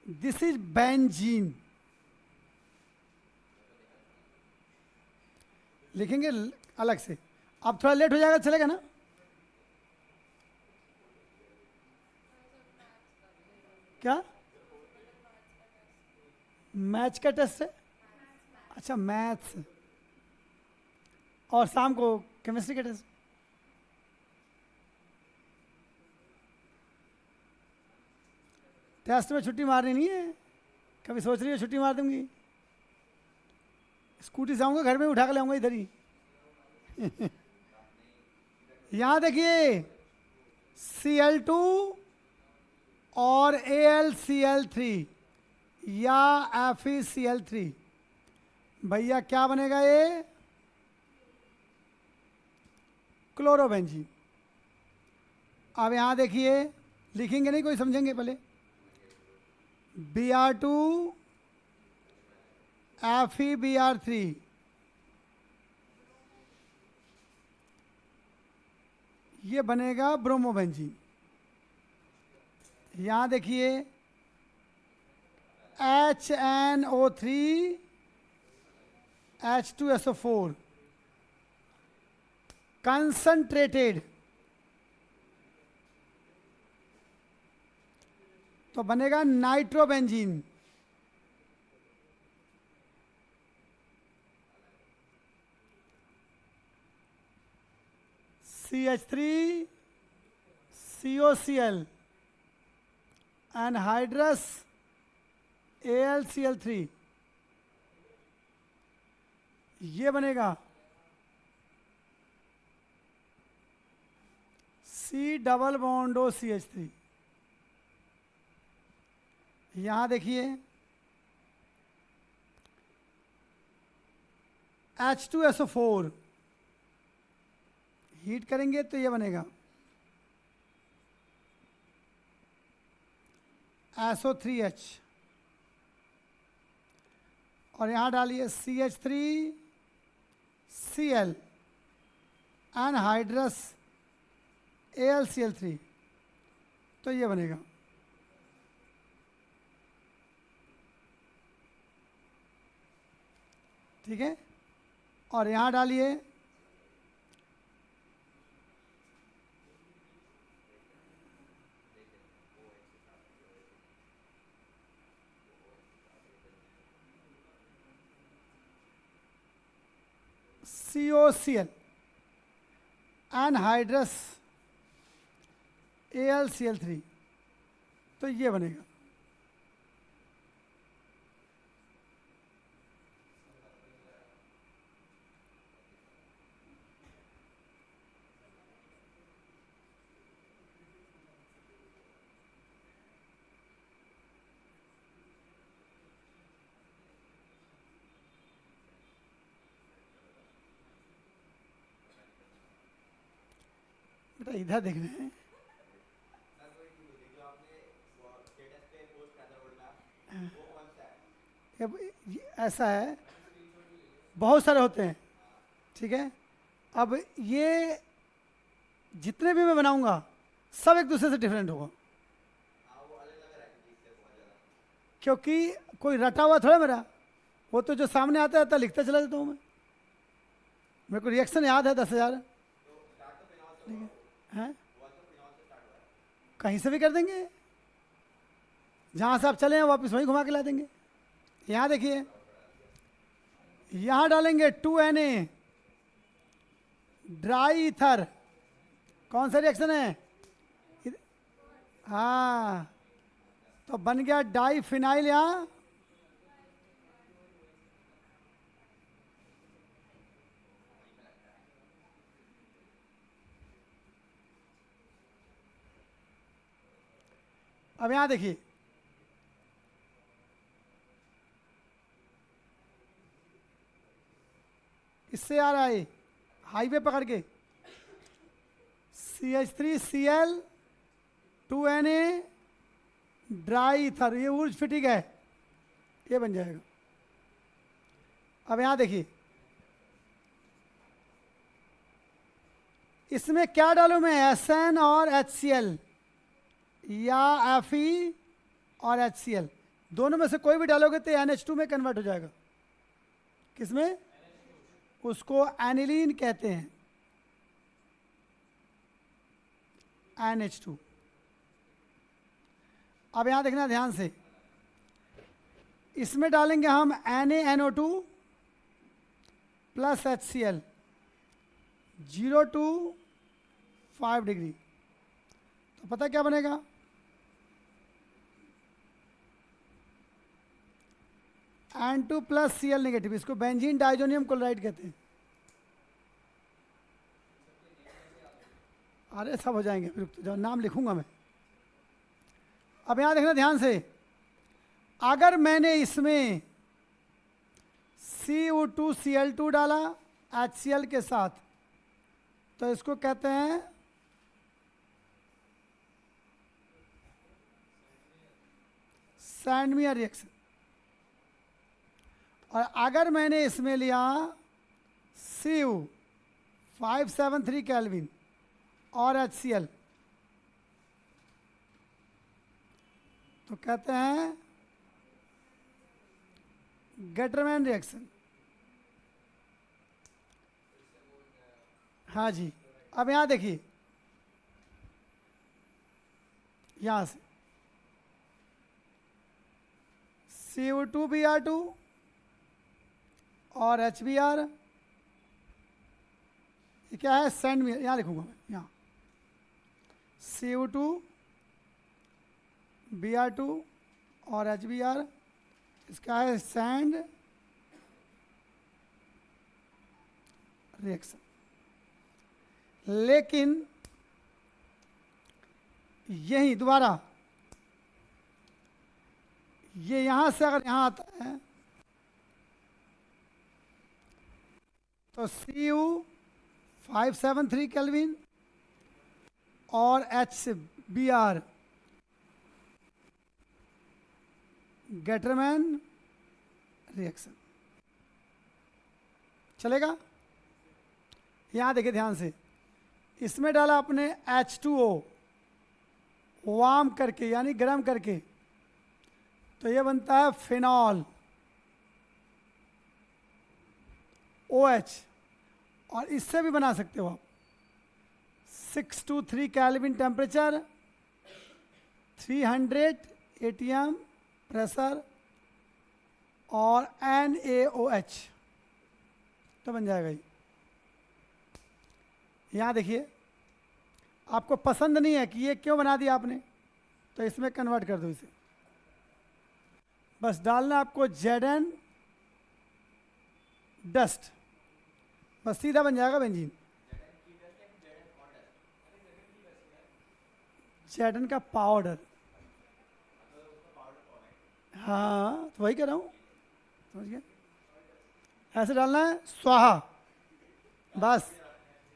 this is benzene, लिखेंगे अलग से। अब थोड़ा लेट हो जाएगा, चलेगा ना? क्या मैच का टेस्ट है? अच्छा मैथ्स, और शाम को केमिस्ट्री का टेस्ट। टेस्ट में छुट्टी मारनी नहीं है, कभी सोच रही हो छुट्टी मार दूंगी? स्कूटी से आऊँगा, घर में उठा कर लाऊंगा इधर ही। यहाँ देखिए, Cl2 और AlCl3 या FeCl3, भैया क्या बनेगा ये? क्लोरोबेंजीन। अब यहाँ देखिए, लिखेंगे नहीं, कोई समझेंगे पहले। Br2 FeBr3, ये बनेगा ब्रोमोबेंजीन। यहां देखिए HNO3 H2SO4 कंसंट्रेटेड, तो बनेगा nitrobenzene. CH3 COCl anhydrous AlCl3, ये बनेगा C double bond O CH3। यहां देखिए H2SO4 हीट करेंगे तो ये बनेगा SO3H, और यहां डालिए CH3Cl एनहाइड्रस AlCl3, तो ये बनेगा ठीक है। और यहां डालिए COCl एनहाइड्रस AlCl3, तो ये बनेगा बेटा, इधर देख रहे हैं। ये ऐसा है, बहुत सारे होते हैं ठीक है। अब ये जितने भी मैं बनाऊंगा सब एक दूसरे से डिफरेंट होगा, क्योंकि कोई रटा हुआ थोड़ा मेरा, वो तो जो सामने आता है लिखता चला जाता हूँ मैं। मेरे को रिएक्शन याद है 10,000, ठीक है हैं? कहीं से भी कर देंगे, जहां से आप चले हैं वापस वहीं घुमा के ला देंगे। यहां देखिए, यहां डालेंगे 2Na ड्राई ईथर, कौन सा रिएक्शन है? हाँ, तो बन गया डाई फिनाइल। यहां अब यहां देखिए, इससे आ रहा है हाईवे पकड़ के CH3Cl 2Na ड्राई ईथर, ये ऊर्ज फिटिक है, ये बन जाएगा। अब यहां देखिए, इसमें क्या डालूं मैं? SN और HCl या Fe और HCl, दोनों में से कोई भी डालोगे तो NH2 में कन्वर्ट हो जाएगा। किसमें? उसको एनिलीन कहते हैं, NH2। अब यहां देखना ध्यान से, इसमें डालेंगे हम NaNO2 plus HCl 0 to 5 degree, तो पता क्या बनेगा? N2 प्लस Cl नेगेटिव, इसको बेंजीन डाइजोनियम क्लोराइड कहते हैं। अरे सब हो जाएंगे, रुक तो जाओ, नाम लिखूंगा मैं। अब यहां देखना ध्यान से, अगर मैंने इसमें CU2Cl2 डाला HCl के साथ, तो इसको कहते हैं सैंडमियर रिएक्शन। और अगर मैंने इसमें लिया Cu 573 केल्विन और HCl, तो कहते हैं गेटरमैन रिएक्शन। हाँ जी, अब यहां देखिए, यहां से Cu2Br2 और HBr, ये क्या है, सैंड में, यहाँ लिखूंगा मैं, यहाँ Cu2Br2 और HBr, इसका है सैंड रिएक्शन। लेकिन यही दोबारा ये यहां से अगर यहां आता है तो Cu 573 केल्विन और HBr गेटरमैन रिएक्शन चलेगा। यहां देखिए ध्यान से, इसमें डाला आपने H2O वार्म करके यानी गर्म करके, तो ये बनता है फिनॉल OH, और इससे भी बना सकते हो आप 623 केल्विन टेम्परेचर, 300 ATM प्रेशर और NaOH, तो बन जाएगा ये। यहाँ देखिए, आपको पसंद नहीं है कि ये क्यों बना दिया आपने, तो इसमें कन्वर्ट कर दो इसे, बस डालना आपको Zn डस्ट, बस सीधा बन जाएगा बेंजीन। Zn का पाउडर, हाँ तो वही कह रहा हूँ, समझ गया, ऐसे डालना है स्वाहा, बस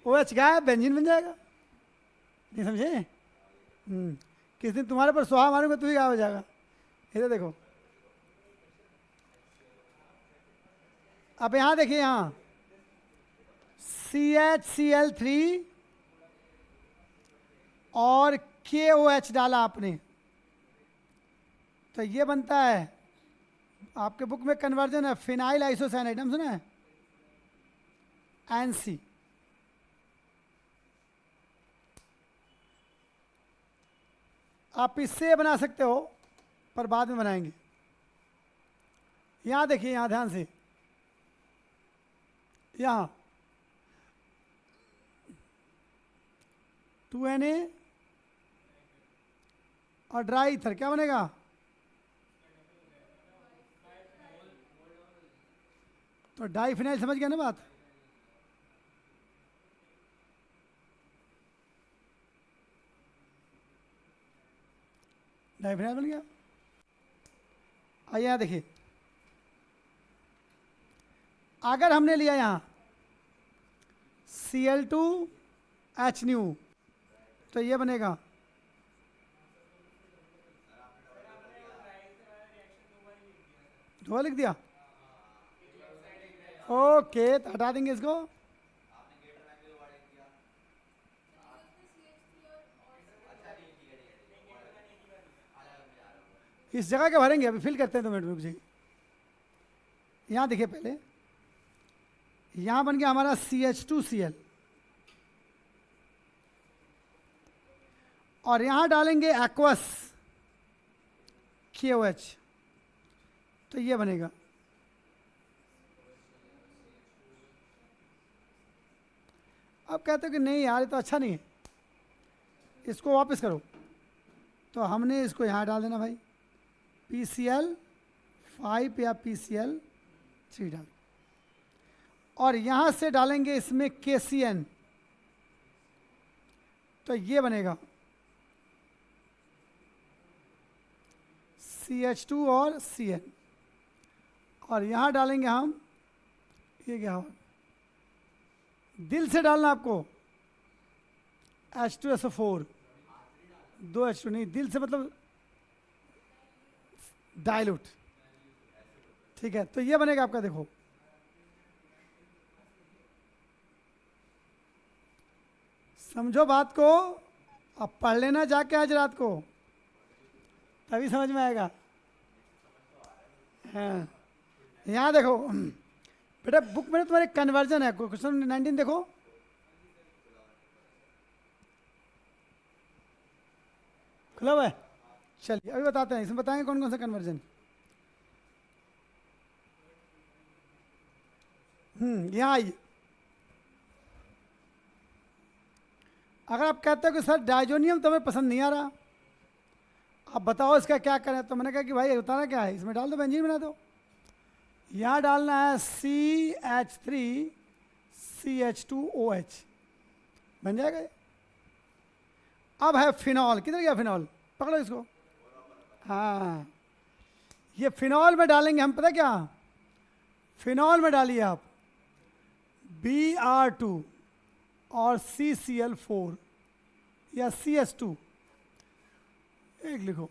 OH गया, बेंजीन बन जाएगा। नहीं समझे? किस दिन तुम्हारे पर स्वाहा मारूंगा तो ही गायब हो जाएगा। इधर देखो, अब यहां देखिए, यहां CHCl3 और KOH डाला आपने, तो ये बनता है, आपके बुक में कन्वर्जन है फिनाइल आइसोसाइनाइड, हम सुना है NC। आप इससे बना सकते हो पर बाद में बनाएंगे। यहां देखिए, यहां ध्यान से, यहां 2Na और ड्राई ईथर, क्या बनेगा, तो डाइफिनाइल, समझ गया ना बात। डाइफिनाइल बन गया। आइए यहां देखिए, अगर हमने लिया यहां Cl2H तो ये बनेगा, दो लिख दिया, ओके, तो हटा देंगे इसको। इस जगह के भरेंगे, अभी फिल करते हैं, 2 मिनट रुक जाइए। यहां देखिए, पहले यहां बन गया हमारा CH2Cl, और यहां डालेंगे एक्वस KOH, तो ये बनेगा। अब कहते हो कि नहीं यार ये तो अच्छा नहीं है, इसको वापस करो, तो हमने इसको यहां डाल देना भाई, PCl5 या PCl3 डाल, और यहां से डालेंगे इसमें KCN, तो ये बनेगा CH2 और Cn, और यहां डालेंगे हम, ये क्या हो, दिल से डालना आपको H2SO4, 2 H2 नहीं, दिल से मतलब डाइल्यूट, ठीक है, तो ये बनेगा आपका, देखो समझो बात को, अब पढ़ लेना जाके आज रात को, तभी समझ में आएगा। हाँ, यहाँ देखो बेटा, बुक में तुम्हारे कन्वर्जन है, क्वेश्चन 19 देखो। खुला हुआ है, चलिए अभी बताते हैं, इसमें बताएंगे कौन कौन सा कन्वर्जन। यहाँ आइए। अगर आप कहते हो कि सर डाइजोनियम तो हमें पसंद नहीं आ रहा, आप बताओ इसका क्या करें, तो मैंने कहा कि भाई बताना क्या है, इसमें डाल दो, बेंजीन बना दो। यहाँ डालना है CH3CH2OH, बन जाएगा ये। अब है फिनॉल, किधर गया फिनॉल, पकड़ो इसको। हाँ, ये फिनॉल में डालेंगे हम, पता क्या, फिनॉल में डालिए आप Br2 और CCl4 या CS2, एक लिखो,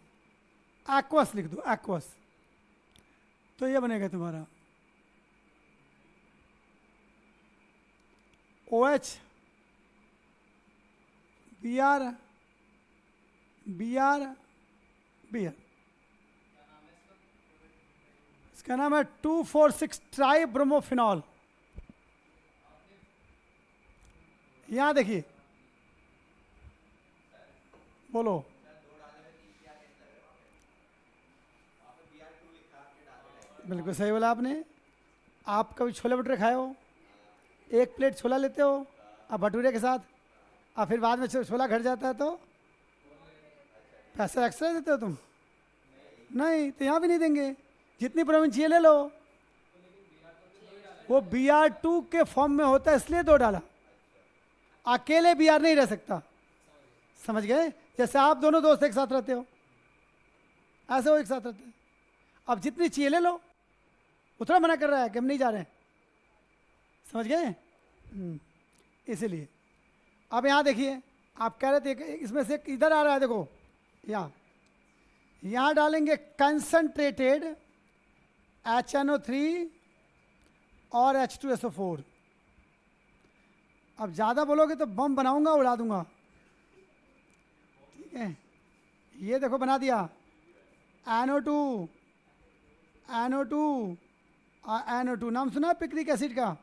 एक्वस लिख दो, एक्वस, तो ये बनेगा तुम्हारा OH Br Br Br। इसका नाम है 2,4,6 ट्राई ब्रोमोफिनॉल। यहां देखिए, बोलो। बिल्कुल सही बोला आपने। आप कभी छोले भटूरे खाए हो, एक प्लेट छोला लेते हो अब भटूरे के साथ, और फिर बाद में छोला घट जाता है तो पैसे एक्स्ट्रा देते हो तुम? नहीं, तो यहाँ भी नहीं देंगे, जितनी प्रॉब्लम चाहिए ले लो। वो Br2 के फॉर्म में होता है, इसलिए 2 डाला, अकेले Br नहीं रह सकता, समझ गए? जैसे आप दोनों दोस्त एक साथ रहते हो, ऐसे वो एक साथ रहते हैं, अब जितनी चाहिए ले लो, उतना मना कर रहा है कि हम नहीं जा रहे हैं, समझ गए? इसीलिए अब यहाँ देखिए, आप कह रहे थे इसमें से इधर आ रहा है, देखो यहाँ डालेंगे कंसंट्रेटेड HNO3 और H2SO4। अब ज़्यादा बोलोगे तो बम बनाऊंगा, उड़ा दूंगा, ठीक है? ये देखो बना दिया, NO2 NO2 और NO2। नाम सुना है पिक्रिक एसिड का?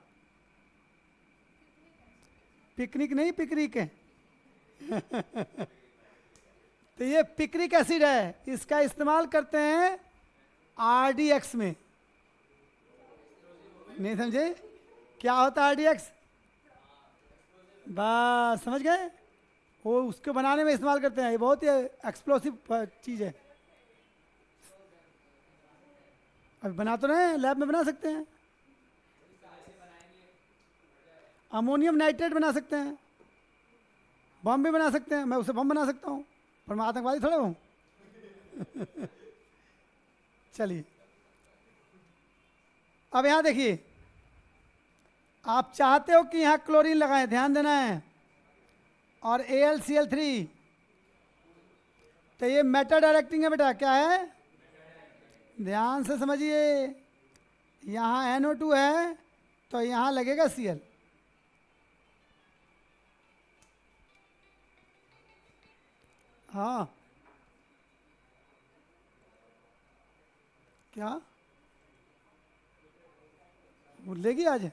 पिकनिक नहीं, पिक्रिक है। तो ये पिक्रिक एसिड है, इसका इस्तेमाल करते हैं RDX में। नहीं समझे क्या होता है RDX? बस समझ गए, वो उसको बनाने में इस्तेमाल करते हैं, ये बहुत ही एक्सप्लोसिव चीज़ है। अब बना तो रहे हैं, लैब में बना सकते हैं, अमोनियम नाइट्रेट बना सकते हैं, बम भी बना सकते हैं, मैं उसे बम बना सकता हूँ, पर मैं आतंकवादी थोड़ा हूँ। चलिए अब यहाँ देखिए, आप चाहते हो कि यहाँ क्लोरीन लगाएं, ध्यान देना है, और AlCl3, तो ये मेटा डायरेक्टिंग है बेटा, क्या है? ध्यान से समझिए, यहाँ NO2 है तो यहाँ लगेगा Cl। हाँ, क्या भूलेगी आज?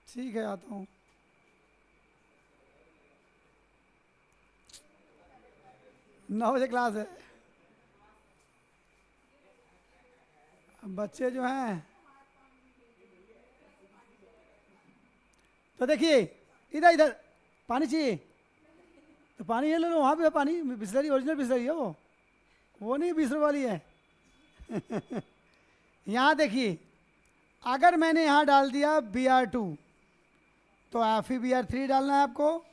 ठीक है, आता हूँ। नौ बजे क्लास है। अब बच्चे जो हैं, तो देखिए इधर इधर पानी चाहिए तो पानी ये ले लो, वहाँ पे है पानी, बिस्लरी, ओरिजिनल बिस्लरी है वो नहीं 20 रुपये वाली है। यहाँ देखिए, अगर मैंने यहाँ डाल दिया Br2 तो FeBr3 डालना है आपको,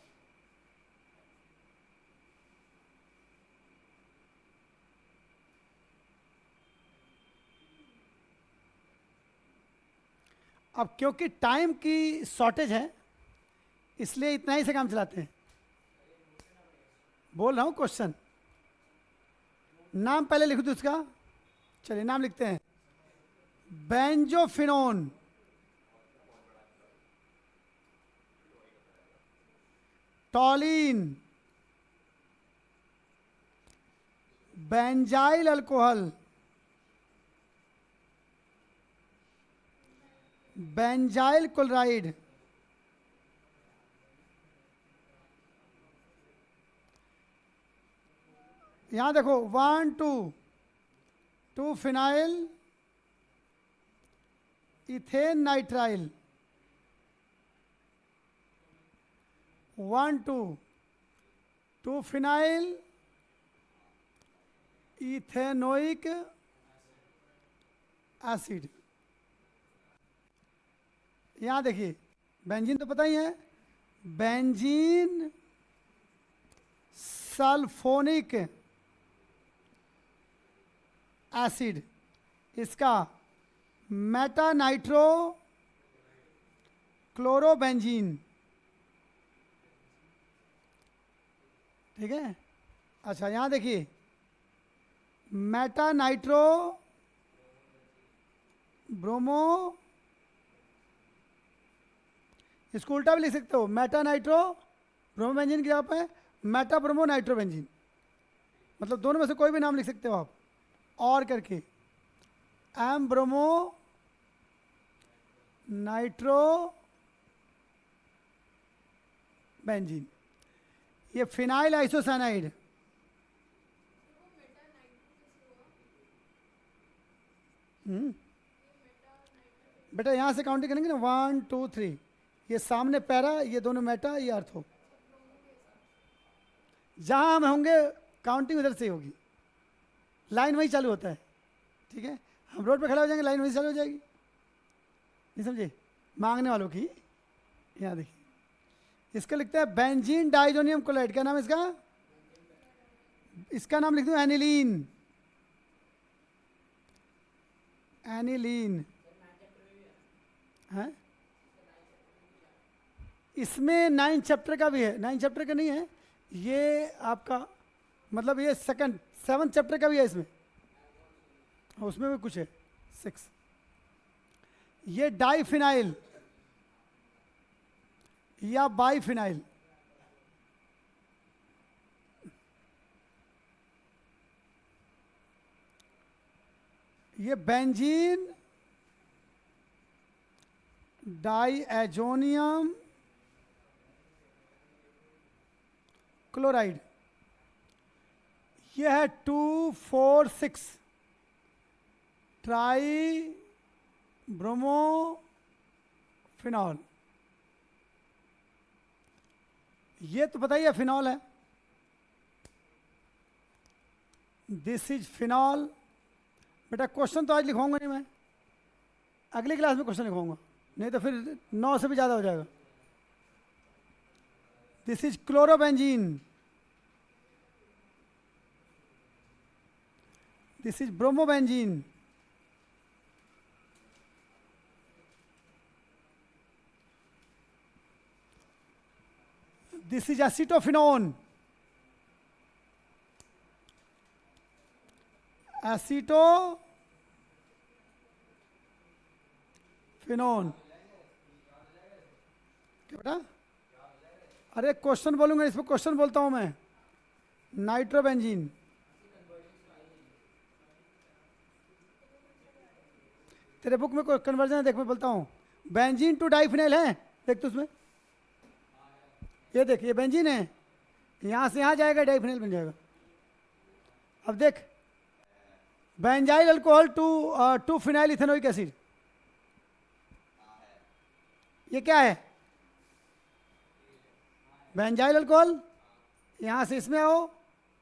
अब क्योंकि टाइम की शॉर्टेज है इसलिए इतना ही से काम चलाते हैं। बोल रहा हूँ क्वेश्चन, नाम पहले लिख दो इसका, चलिए नाम लिखते हैं। Benzophenone, टॉलिन, benzyl alcohol, benzyl chloride, यहां देखो 1 2 2 phenyl ethane nitrile, 1 2 2 phenyl ethanoic acid. यहां देखिए बेंजीन तो पता ही है, बेंजीन सल्फोनिक एसिड, इसका मेटा नाइट्रो क्लोरोबेंजीन। ठीक है। अच्छा यहां देखिए मेटा नाइट्रो ब्रोमो, इसको उल्टा भी लिख सकते हो, मेटा नाइट्रो ब्रोमोबेंजीन की जगह पे मेटा ब्रोमो नाइट्रोबेंजीन, मतलब दोनों में से कोई भी नाम लिख सकते हो आप और करके। एम ब्रोमो नाइट्रो बेंजीन, ये फिनाइल आइसोसाइनाइड। बेटा यहां से काउंटिंग करेंगे ना 1 2 3, ये सामने पैरा, ये दोनों मेटा, ये अर्थो। जहां हम होंगे काउंटिंग उधर से ही होगी, लाइन वही चालू होता है। ठीक है, हम रोड पे खड़े हो जाएंगे, लाइन वही चालू हो जाएगी। नहीं समझे? मांगने वालों की। यहाँ देखिए इसका लिखते हैं बेंजीन डाइजोनियम क्लोराइड, क्या नाम है इसका? इसका नाम लिख दूं एनिलीन, एनिलीन है। इसमें 9 चैप्टर का भी है, 9 चैप्टर का नहीं है ये आपका, मतलब ये सेकंड 7 चैप्टर का भी है इसमें, उसमें भी कुछ है 6। ये डाइफिनाइल या बाइफिनाइल, ये बेंजीन डाइएजोनियम क्लोराइड, यह है 2,4,6 ट्राई ब्रोमोफिनॉल। ये तो बताइए फिनॉल है, दिस इज फिनॉल। बेटा क्वेश्चन तो आज लिखवाऊंगा नहीं मैं, अगली क्लास में क्वेश्चन लिखवाऊंगा, नहीं तो फिर 9 से भी ज़्यादा हो जाएगा। This is chlorobenzene, this is bromobenzene, this is acetophenone, acetophenone. क्या बेटा? अरे क्वेश्चन बोलूंगा, इस पर क्वेश्चन बोलता हूं मैं। नाइट्रोबेंजीन, तेरे बुक में कोई कन्वर्जन है देख, मैं बोलता हूं। बेंजीन टू डाइफिनाइल है, देख तो उसमें, ये देख ये बेंजीन है, यहां से यहां जाएगा डाइफिनाइल बन जाएगा। अब देख benzyl alcohol to phenyl ethanoic acid, ये क्या है? बेंजाइल अल्कोहल, यहां से इसमें आओ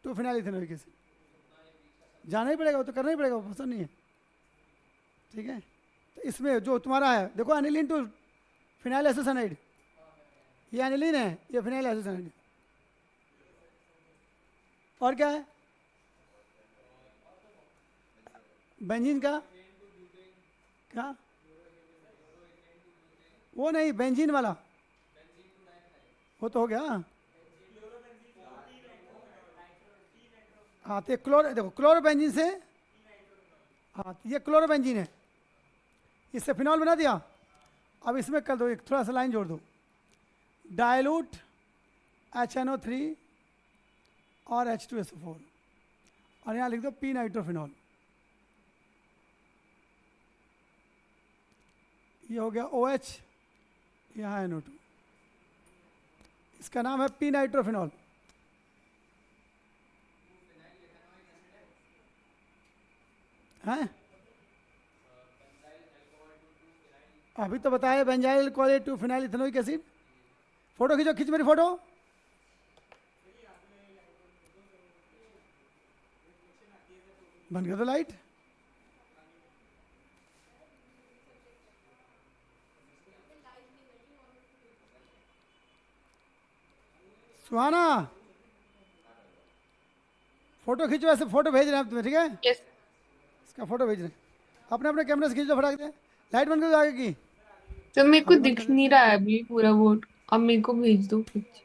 2 फिनाइल इथेनोइक एसिड, जाना ही पड़ेगा, वो तो करना ही पड़ेगा, वो पसंद नहीं है। ठीक है, तो इसमें जो तुम्हारा है देखो एनिलीन टू फिनाइल एसोसाइनाइड, ये एनिलीन है, ये फिनाइल एसोसाइनाइड। और क्या है? बेंजीन का क्या? वो नहीं, बेंजीन वाला वो तो हो गया। हाँ तो क्लोर, देखो क्लोरोबेंजीन से हाँ, तो ये क्लोरोबेंजीन है, इससे फिनॉल बना दिया। अब इसमें कर दो एक थोड़ा सा लाइन जोड़ दो, डायलूट HNO3 और H2SO4, और यहाँ लिख दो पी नाइट्रोफिनॉल। ये हो गया OH, यहाँ NO2, इसका नाम है पी नाइट्रोफिनॉल। हैं, अभी तो बताया benzyl alcohol 2 phenyl ethanoic acid. Photo खींचो, खींच मेरी फोटो। बंद कर दो लाइट। सुहाना, फोटो खींचो, ऐसे फोटो भेज रहे हैं तुम्हें, ठीक है? यस। इसका फोटो भेज रहे हैं, अपने अपने कैमरे से खींच दो फटाक से। लाइट बंद कर दो आगे की। तो मेरे को अभी बंद कर दिख देते नहीं हैं। रहा है अभी पूरा बोर्ड, अब मेरे को भेज दो कुछ।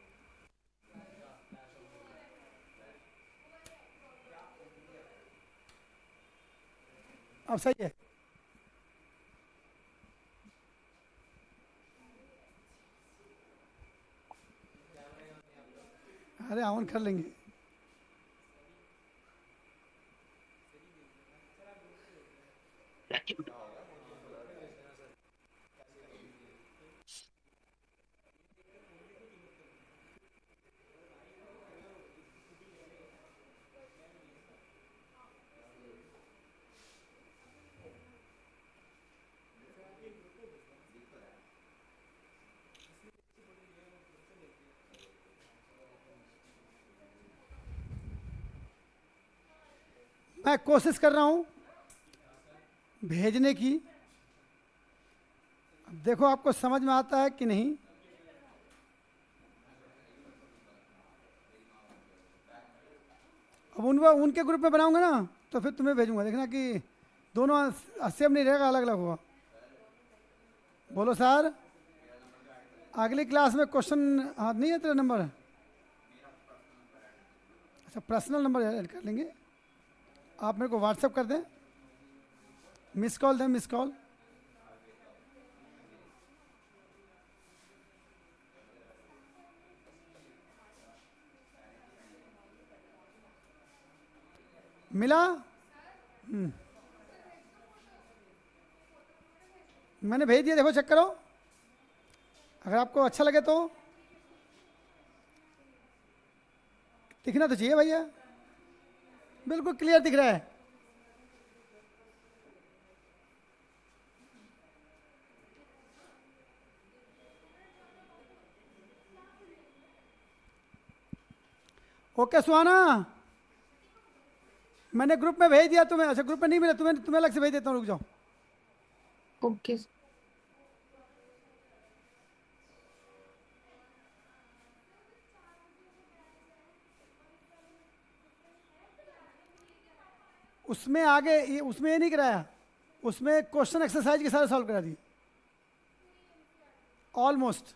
अब सही है। अरे ऑन कर लेंगे। मैं कोशिश कर रहा हूं भेजने की, अब देखो आपको समझ में आता है कि नहीं। अब उनके ग्रुप में बनाऊंगा ना तो फिर तुम्हें भेजूंगा, देखना कि दोनों सेम नहीं रहेगा, अलग अलग होगा। बोलो सर, अगली क्लास में क्वेश्चन, हाँ नहीं है तेरा नंबर? अच्छा, पर्सनल नंबर ऐड कर लेंगे। आप मेरे को व्हाट्सएप कर दें, मिस कॉल दें, मिस कॉल। मिला? मैंने भेज दिया, देखो चेक करो, अगर आपको अच्छा लगे तो। दिखना तो चाहिए भैया, बिल्कुल क्लियर दिख रहा है। ओके सुहाना, मैंने ग्रुप में भेज दिया तुम्हें। अच्छा, ग्रुप में नहीं मिला तुम्हें, तुम्हें अलग से भेज देता हूँ, रुक जाओ। ओके। उसमें आगे ये, उसमें ये नहीं कराया, उसमें क्वेश्चन एक्सरसाइज के सारे सॉल्व करा दिए ऑलमोस्ट।